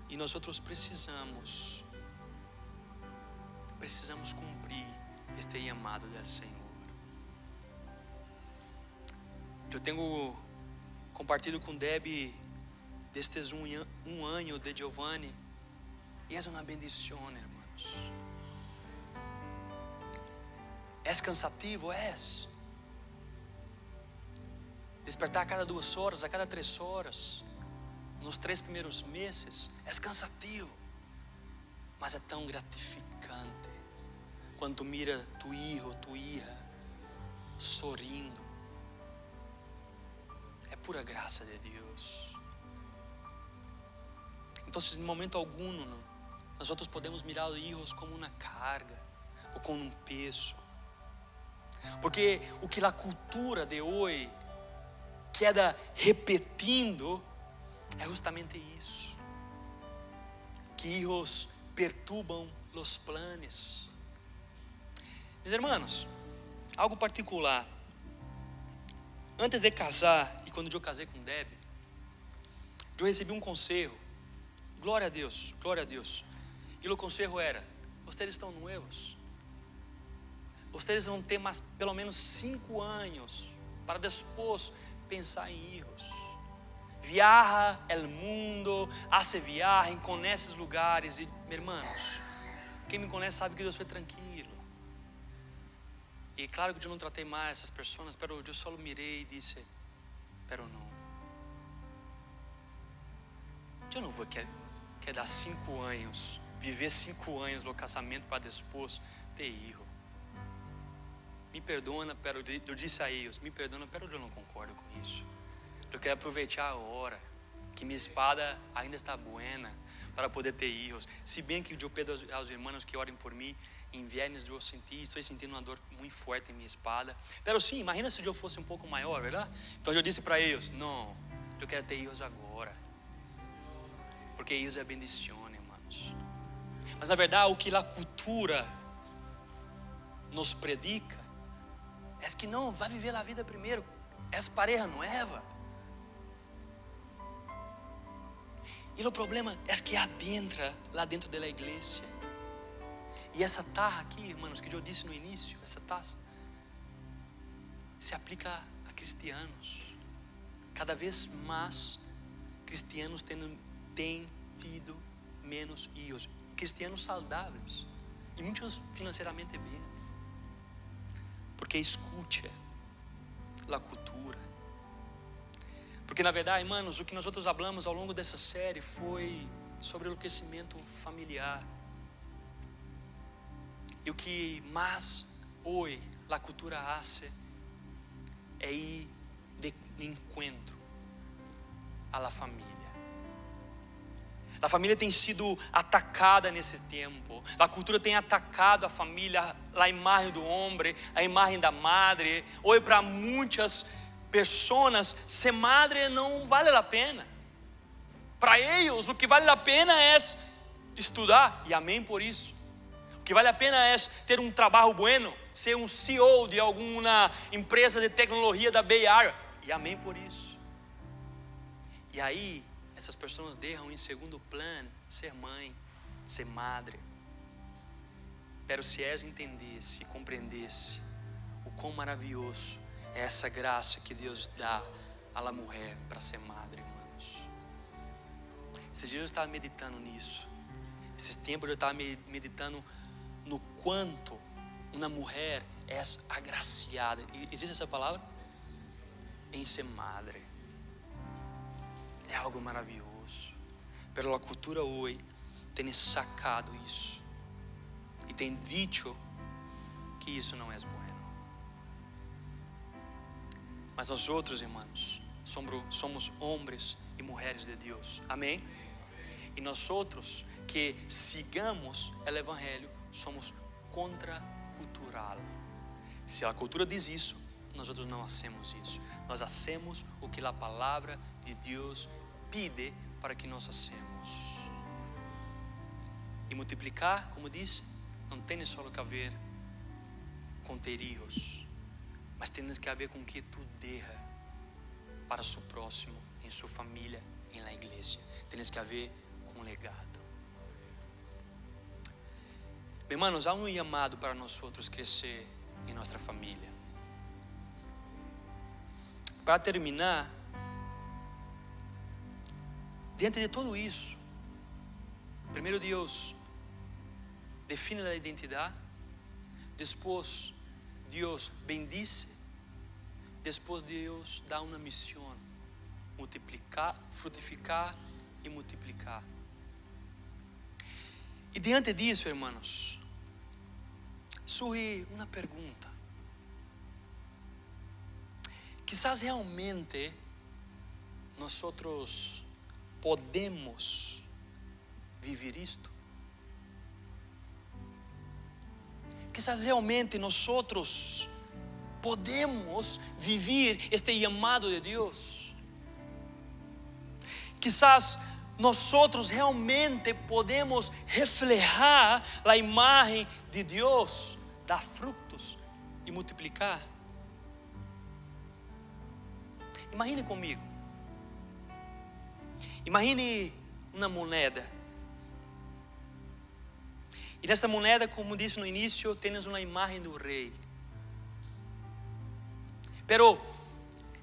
E nós outros precisamos cumprir este chamado do Senhor. Eu tenho compartido com Debbie destes um ano de Giovanni, e é uma bendição, irmãos. É cansativo, despertar a cada 2 horas, a cada 3 horas, nos 3 primeiros meses, é cansativo, mas é tão gratificante quando tu mira tu filho, tu hija sorrindo. É pura graça de Deus. Então, em momento algum, nós outros podemos mirar os filhos como uma carga ou como um peso, porque o que a cultura de hoje queda repetindo é justamente isso, que filhos perturbam os planos. Meus irmãos, algo particular. Antes de casar e quando eu casei com Debbie, eu recebi um conselho. Glória a Deus, glória a Deus. E o conselho era: vocês estão noivos, vocês vão ter mais pelo menos 5 anos para depois pensar em filhos. Viaja o mundo, hace viagem, conhece os lugares. E, meus irmãos, quem me conhece sabe que Deus foi tranquilo. E claro que eu não tratei mais essas pessoas, mas eu só mirei e disse: pero não. Eu não vou querer dar 5 anos, viver 5 anos no casamento para depois ter filho. Me perdona, pero eu disse a eles: me perdona, pero eu não concordo com isso. Eu quero aproveitar a hora que minha espada ainda está buena para poder ter filhos. Se bem que eu peço aos irmãos que orem por mim, em viernes eu estou sentindo uma dor muito forte em minha espada. Pero sim, imagina se eu fosse um pouco maior, verdade? Então eu disse para eles: não, eu quero ter filhos agora, porque isso é bendição, irmãos. Mas na verdade o que a cultura nos predica é que não, vai viver a vida primeiro, é pareja nova. E o problema é que adentra lá dentro da igreja. E essa taça aqui, irmãos, que eu disse no início, essa taça se aplica a cristianos. Cada vez mais cristianos têm tido menos filhos, cristianos saudáveis e muitos financeiramente bem, porque escute a cultura. Porque na verdade, irmãos, o que nós outros falamos ao longo dessa série foi sobre o crescimento familiar. E o que mais hoje a cultura faz é ir de encontro à família. A família tem sido atacada nesse tempo. A cultura tem atacado a família, a imagem do homem, a imagem da madre. Hoje para muitas pessoas, ser madre não vale a pena. Para eles, o que vale a pena é estudar, e amém por isso. O que vale a pena é ter um trabalho bueno, ser um CEO de alguma empresa de tecnologia da Bay Area, e amém por isso. E aí, essas pessoas deixam em segundo plano ser mãe, ser madre. Pero se entendesse e compreendesse o quão maravilhoso é essa graça que Deus dá à mulher para ser madre, irmãos. Esses dias eu estava meditando nisso. Esses tempos eu estava meditando no quanto uma mulher é agraciada. Existe essa palavra? Em ser madre. É algo maravilhoso. Pela cultura hoje tem sacado isso e tem dito que isso não é bom. Mas nós outros, irmãos, somos homens e mulheres de Deus. Amém? E nós outros que sigamos o evangelho somos contracultural. Se a cultura diz isso, nós outros não hacemos isso. Nós hacemos o que a palavra de Deus pede para que nós hacemos. E multiplicar, como disse, não tem só que ver com ter hijos, mas tem que ver com o que tu deixa para seu próximo, em sua família, em la igreja. Tem que ver com legado. Hermanos, há chamado para nós crescer em nossa família. Para terminar, diante de tudo isso, primeiro Deus define a identidade, depois Deus bendice, depois Deus dá uma missão: multiplicar, frutificar e multiplicar. E diante disso, irmãos, surge uma pergunta: quizás realmente nós podemos viver isto? Quizás realmente nós podemos viver este chamado de Deus? Quizás nós realmente podemos reflejar a imagem de Deus, dar frutos e multiplicar? Imagine comigo. Imagine uma moneda. E nessa moneda, como disse no início, temos uma imagem do rei. Pero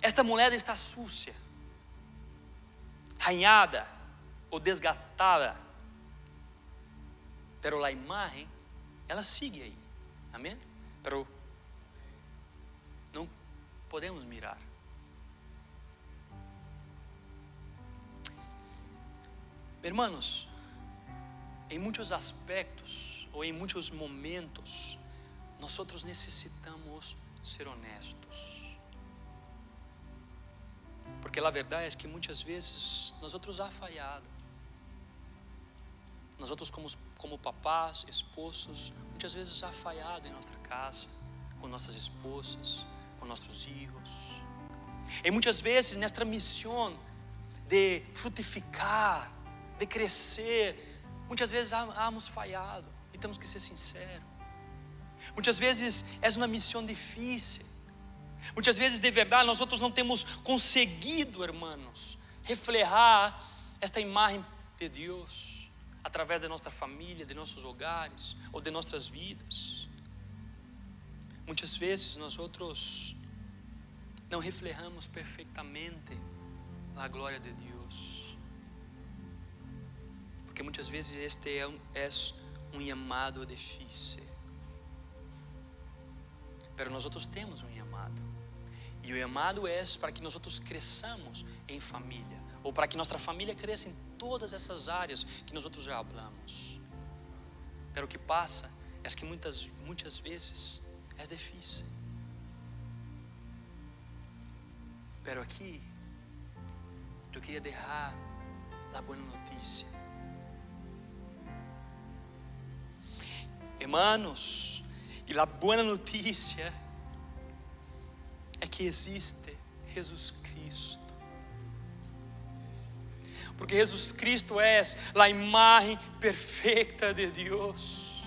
esta moneda está sucia, arranhada ou desgastada. Pero a imagem, ela sigue aí. Amém? Pero não podemos mirar. Hermanos, em muitos aspectos ou em muitos momentos, nós necessitamos ser honestos, porque a verdade é que muitas vezes nós há falhado. Nós como papás, esposos, muitas vezes há falhado em nossa casa, com nossas esposas, com nossos filhos. E muitas vezes nesta missão de frutificar, de crescer, muitas vezes hemos falhado e temos que ser sinceros. Muitas vezes é uma missão difícil. Muitas vezes de verdade nós não temos conseguido, irmãos, reflejar esta imagem de Deus através de nossa família, de nossos hogares ou de nossas vidas. Muitas vezes nós não reflejamos perfeitamente a glória de Deus. Porque muitas vezes este é um chamado difícil. Pero nós temos um chamado. E o chamado é para que nós cresçamos em família, ou para que nossa família cresça em todas essas áreas que nós já falamos. Pero o que passa é que muitas vezes é difícil. Pero aqui eu queria deixar a boa notícia. Hermanos, e a boa notícia é que existe Jesus Cristo. Porque Jesus Cristo é a imagem perfeita de Deus.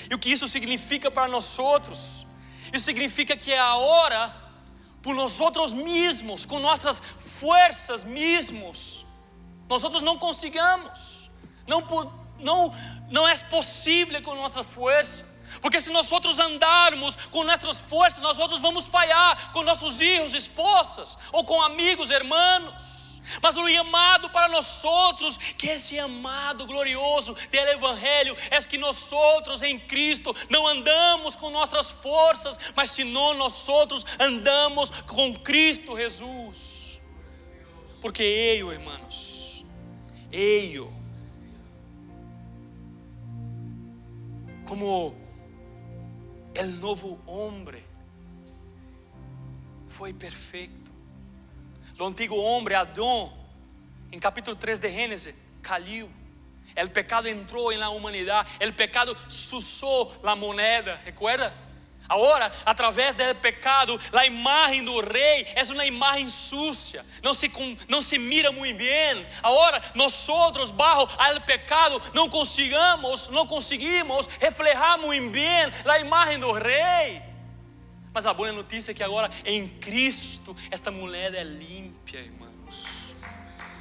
E o que isso significa para nós outros? Isso significa que é a hora, por nós outros mesmos, com nossas forças mesmos, nós outros não consigamos, não é possível com nossa força, porque se nós outros andarmos com nossas forças, nós outros vamos falhar com nossos filhos, esposas, ou com amigos, irmãos. Mas o chamado para nós outros, que esse chamado glorioso do Evangelho, é que nós outros em Cristo não andamos com nossas forças, mas senão nós outros andamos com Cristo Jesus. Porque Ele, irmãos, Ele, como o novo homem, foi perfeito. O antigo homem, Adão, em capítulo 3 de Gênesis, caiu. O pecado entrou na humanidade. O pecado susou a moneda. Recuerda? Agora, através do pecado, a imagem do rei é uma imagem sucia, não se mira muito bem. Agora, nós, bajo o pecado, não conseguimos reflejar muito bem a imagem do rei. Mas a boa notícia é que agora em Cristo, esta mulher é límpia, irmãos.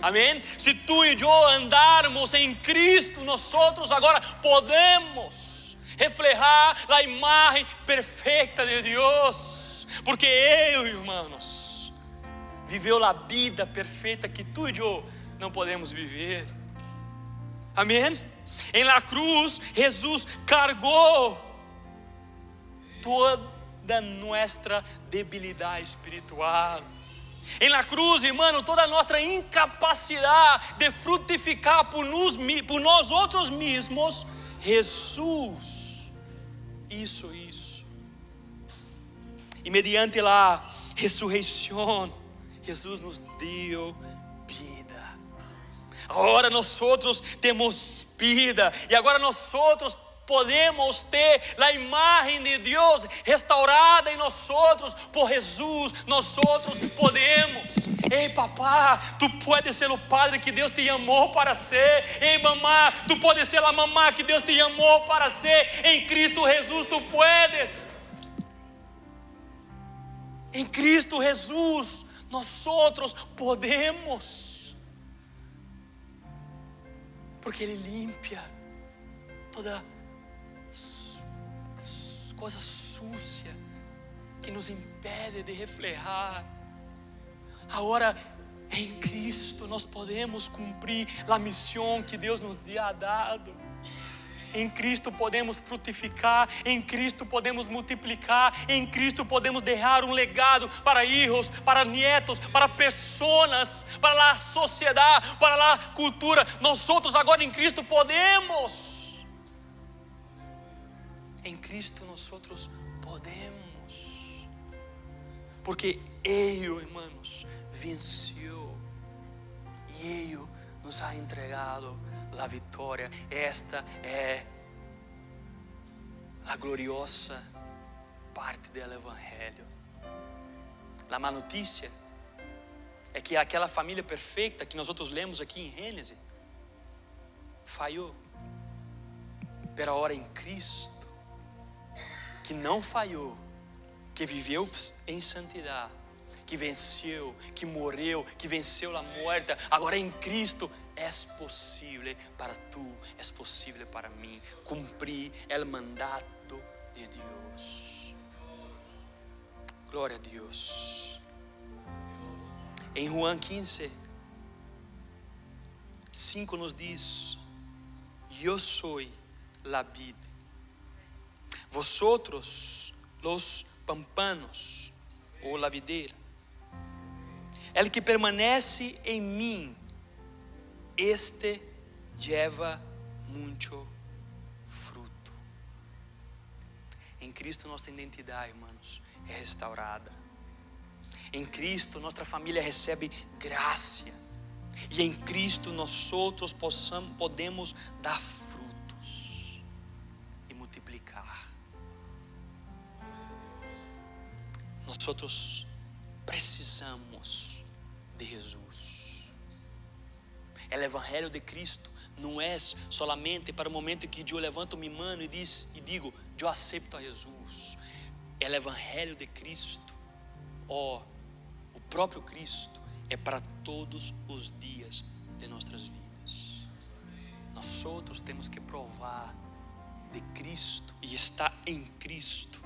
Amém? Se tu e eu andarmos em Cristo, nós agora podemos reflejar a imagem perfeita de Deus, porque Ele, irmãos, viveu a vida perfeita que tu e eu não podemos viver. Amém? Em la cruz, Jesus cargou toda nossa debilidade espiritual. Em la cruz, irmão, toda a nossa incapacidade de frutificar por nós outros mesmos, Jesus hizo isso. E mediante a ressurreição, Jesus nos deu vida. Agora nós temos vida. E agora nós podemos ter a imagem de Deus restaurada em nós por Jesus. Nós podemos. Ei, papá, tu pode ser o padre que Deus te chamou para ser. Ei, mamá, tu pode ser a mamá que Deus te chamou para ser. Em Cristo Jesus tu puedes. Em Cristo Jesus nós podemos. Porque Ele limpia toda coisa sucia que nos impede de reflejar. Agora, em Cristo, nós podemos cumprir a missão que Deus nos ha dado. Em Cristo podemos frutificar, em Cristo podemos multiplicar, em Cristo podemos deixar um legado para filhos, para nietos, para pessoas, para a sociedade, para a cultura. Nós agora em Cristo podemos. Em Cristo nós podemos. Porque Ele, irmãos, venceu e Ele nos ha entregado a vitória. Esta é a gloriosa parte do Evangelho. A má notícia é que aquela família perfeita que nós lemos aqui em Gênesis falhou. Pero agora em Cristo, que não falhou, que viveu em santidade, que venceu, que morreu, que venceu a morte, agora em Cristo é possível para tu, é possível para mim cumprir o mandato de Deus. Glória a Deus. Em Juan 15:5 nos diz: Eu sou a vid, vosotros los pámpanos, ou la videira. El que permanece em mim, este lleva muito fruto. Em Cristo nossa identidade, irmãos, é restaurada. Em Cristo nossa família recebe graça. E em Cristo nós podemos dar frutos e multiplicar. Nós precisamos de Jesus. O Evangelho de Cristo não é solamente para o momento que eu levanto minha mão e digo, eu aceito a Jesus. O Evangelho de Cristo, o próprio Cristo, é para todos os dias de nossas vidas. Nós temos que provar de Cristo e estar em Cristo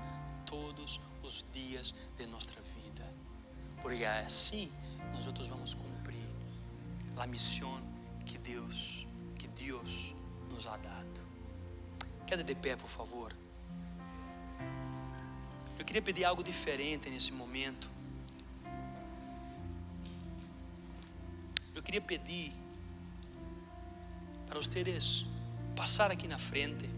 todos os dias de nossa vida. Porque assim nós vamos cumprir a missão que Deus nos ha dado. Queda de pé, por favor. Eu queria pedir algo diferente nesse momento. Eu queria pedir para vocês passar aqui na frente.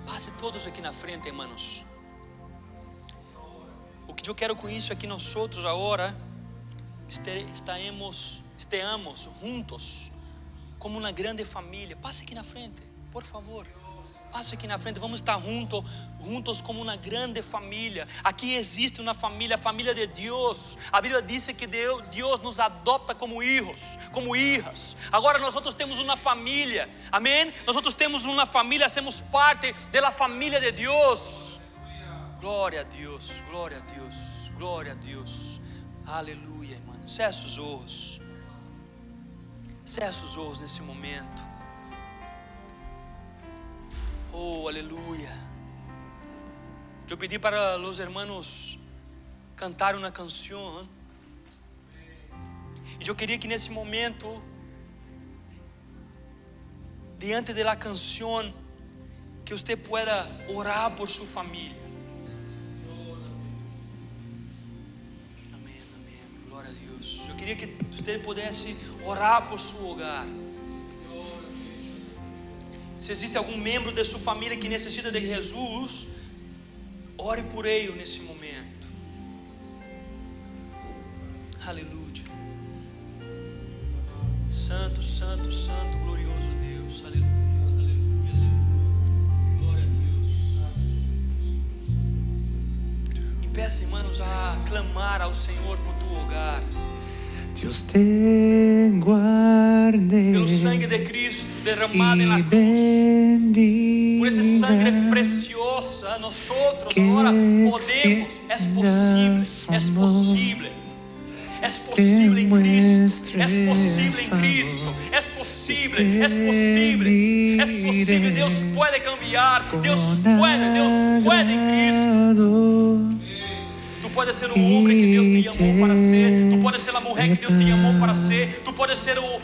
Passe todos aqui na frente, irmãos. O que eu quero com isso é que nós agora estejamos juntos como uma grande família. Passe aqui na frente, por favor. Passa aqui na frente, vamos estar juntos como uma grande família. Aqui existe uma família, a família de Deus. A Bíblia diz que Deus nos adopta como filhos, como hijas. Agora nós temos uma família, amém? Nós temos uma família, somos parte da família de Deus. Glória a Deus, glória a Deus, glória a Deus. Aleluia, irmão. Feche os olhos. Feche os olhos nesse momento. Oh, aleluia. Eu pedi para os irmãos cantar uma canção. E eu queria que nesse momento, diante da canção, que você pueda orar por sua família. Amém, amém. Glória a Deus. Eu queria que você pudesse orar por seu hogar. Se existe algum membro de sua família que necessita de Jesus, ore por ele nesse momento. Aleluia. Santo, santo, santo, glorioso Deus. Aleluia, aleluia, aleluia. Glória a Deus. Impeça, irmãos, a clamar ao Senhor por tu hogar. Dios te guarde. Pelo sangue de Cristo derramado na cruz, por esse sangue precioso, nós agora podemos, é possível em Cristo, é possível em Cristo, é possível, Deus pode cambiar, Deus pode em Cristo. Tu pode ser o homem que Deus te chamou para ser. Tu pode ser a mulher que Deus te chamou para ser. Tu pode ser o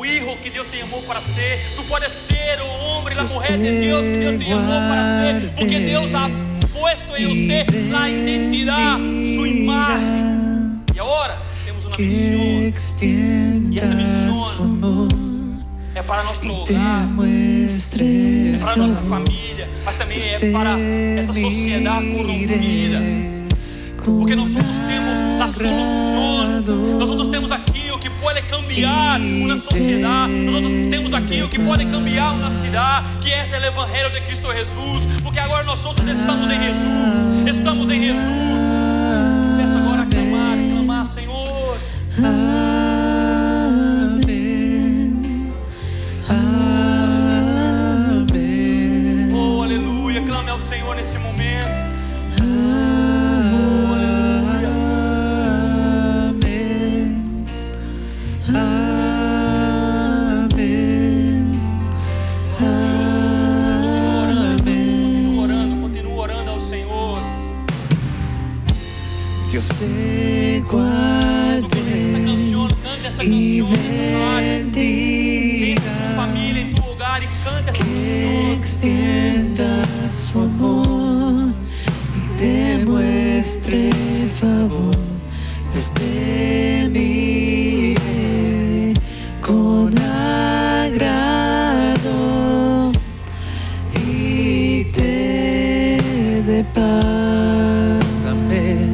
filho que Deus te chamou para ser. Tu pode ser o homem e a mulher de Deus que Deus te chamou para ser. Porque Deus ha puesto em você a identidade, sua imagem. E agora temos uma missão. E esta missão é para nosso hogar, é para nossa família, mas também é para essa sociedade corrompida. Porque nós temos a solução. Nós temos aqui o que pode cambiar uma sociedade. Nós temos aqui o que pode cambiar uma cidade, que é o Evangelho de Cristo Jesus. Porque agora nós estamos em Jesus. Estamos em Jesus. Peço agora a clamar, Senhor. Amém. Amém. Oh, aleluia. Clame ao Senhor nesse momento. Dios te guarde y bendiga, família, em tu hogar, e canta essa que canção. extienda su amor y te muestre favor, Dios te mire con agrado y te dé paz. Amén.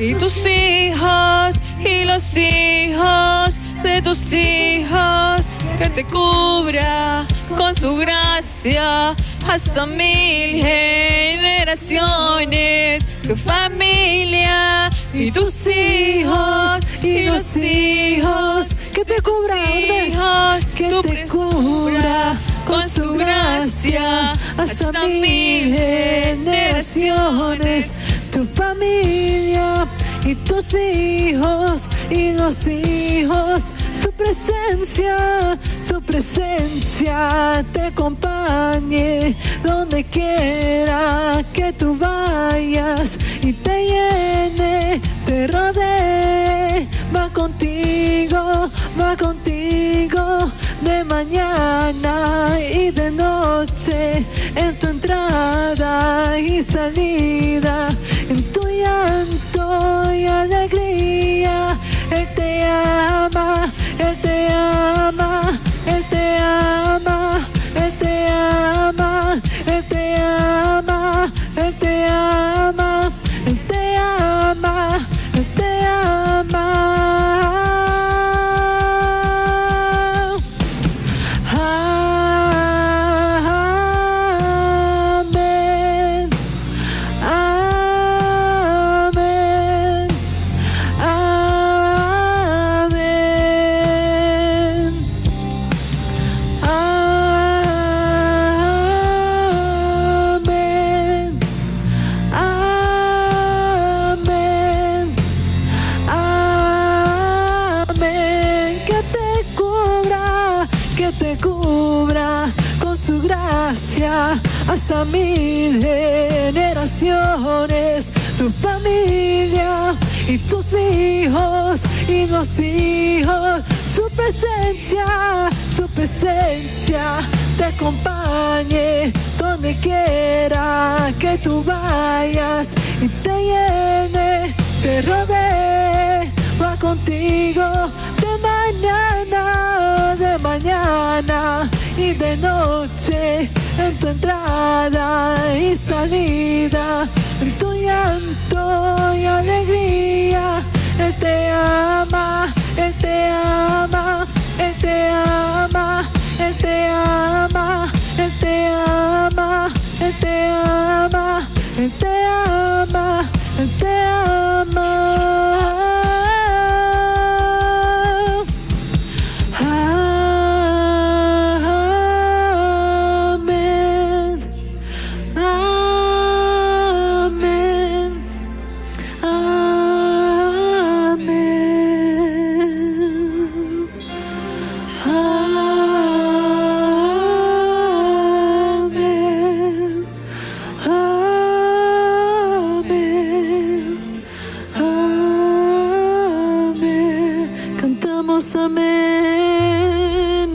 y tus hijos y los hijos de tus hijos, que te cubra con su gracia hasta 1000 generaciones. Tu familia y tus hijos y los hijos, que te cubra, que te cubra con su gracia hasta 1000 generaciones. Tu familia y tus hijos y los hijos, su presencia te acompañe donde quiera que tú vayas y te llene, te rodee, va contigo de mañana y de noche, en tu entrada y salida, en tu llanto y alegría. Él te ama, Él te ama, Él te ama, Él te ama, Él te ama, Él te ama, Él te ama, Él te ama. Hasta 1000 generaciones, tu familia y tus hijos y los hijos, su presencia te acompañe donde quiera que tú vayas y te llene, te rodee, va contigo de mañana y de noche, en tu entrada y salida, en tu llanto y alegría. Él te ama, Él te ama, Él te ama, Él te ama, Él te ama, Él te ama, Él te ama, Él te ama. Amén.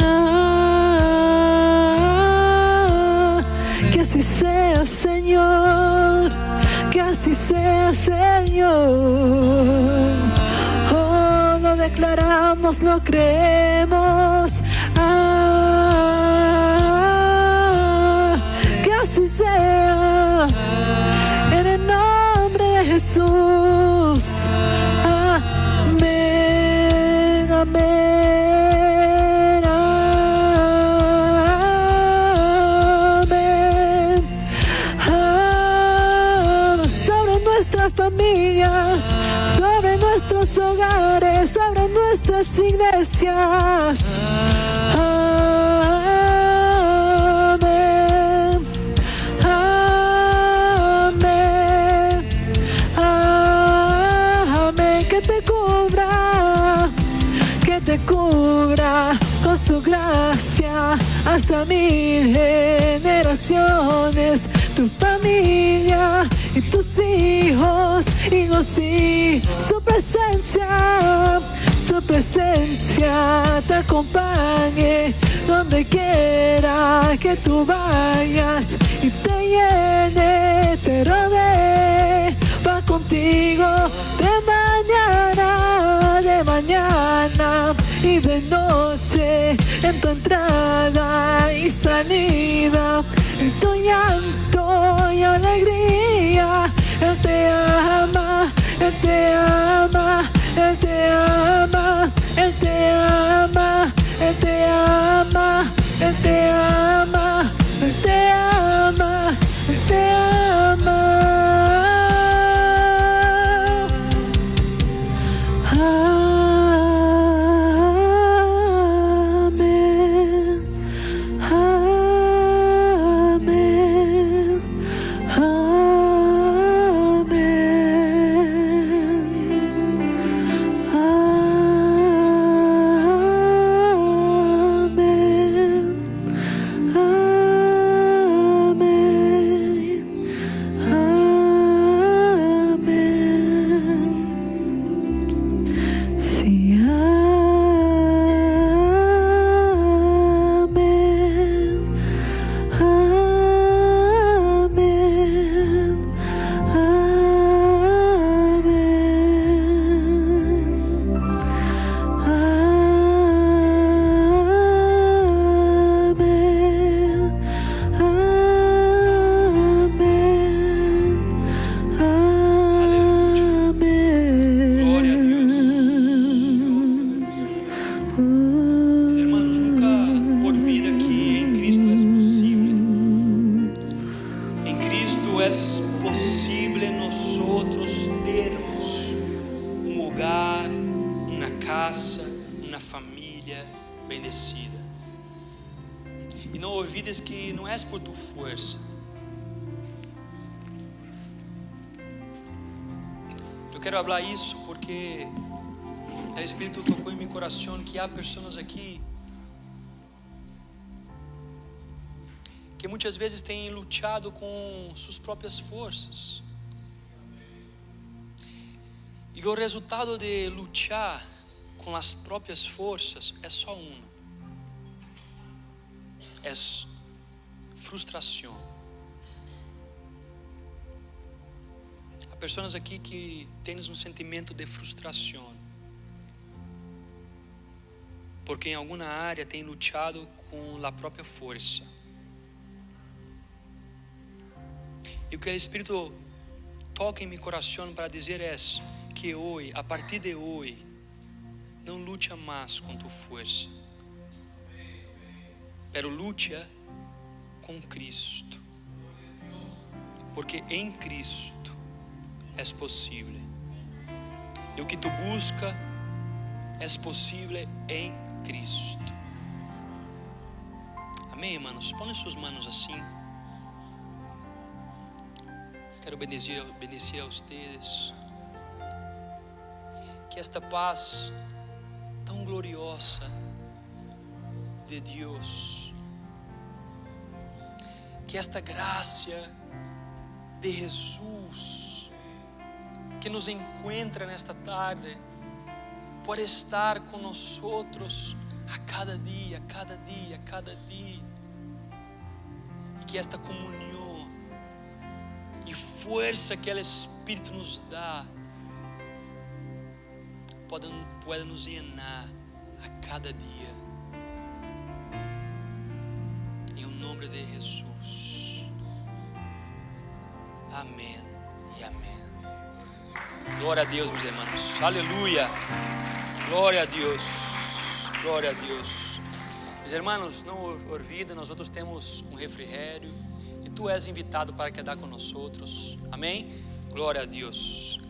Que así sea, Señor, que así sea, Señor. Oh, lo declaramos, lo creemos. Que así sea, en el nombre de Jesús. Amén, amén, amén. Sobre nuestras familias, sobre nuestros hogares, sobre nuestras iglesias. Amén, amén, amén. Que te cubra con su gracia hasta 1000 generaciones, tu familia y tus hijos y los hijos, su presencia te acompañe donde quiera que tú vayas y te llene, te rodee, va contigo de mañana y de noche, en tu entrada y salida, en tu llanto y alegría. Él te ama, Él te ama, Él te ama, Él te ama, Él te ama, Él te ama, Él te ama. casa, uma família bendecida. E não olvides que não é por tu força. Eu quero falar isso porque o Espírito tocou em meu coração que há pessoas aqui que muitas vezes têm lutado com suas próprias forças. E o resultado de lutar com as próprias forças é só um: é frustração. Há pessoas aqui que têm um sentimento de frustração, porque em alguma área têm lutado com a própria força. E o que o Espírito toca em meu coração para dizer é que hoje, a partir de hoje, não lute mais com tua força, pero luta com Cristo, porque em Cristo é possível. E o que tu busca é possível em Cristo. Amém, irmãos? Põe suas mãos assim. Quero bendizer a vocês. Que esta paz tão gloriosa de Deus, que esta graça de Jesus que nos encontra nesta tarde pode estar com nós a cada dia, cada dia, cada dia, e que esta comunhão e força que o Espírito nos dá pode nos llenar a cada dia, em nome de Jesus. Amém e amém. Glória a Deus, meus irmãos. Aleluia. Glória a Deus. Glória a Deus. Meus irmãos, não olvide, nós outros temos refrigerio e tu és invitado para quedar com nós outros. Amém. Glória a Deus.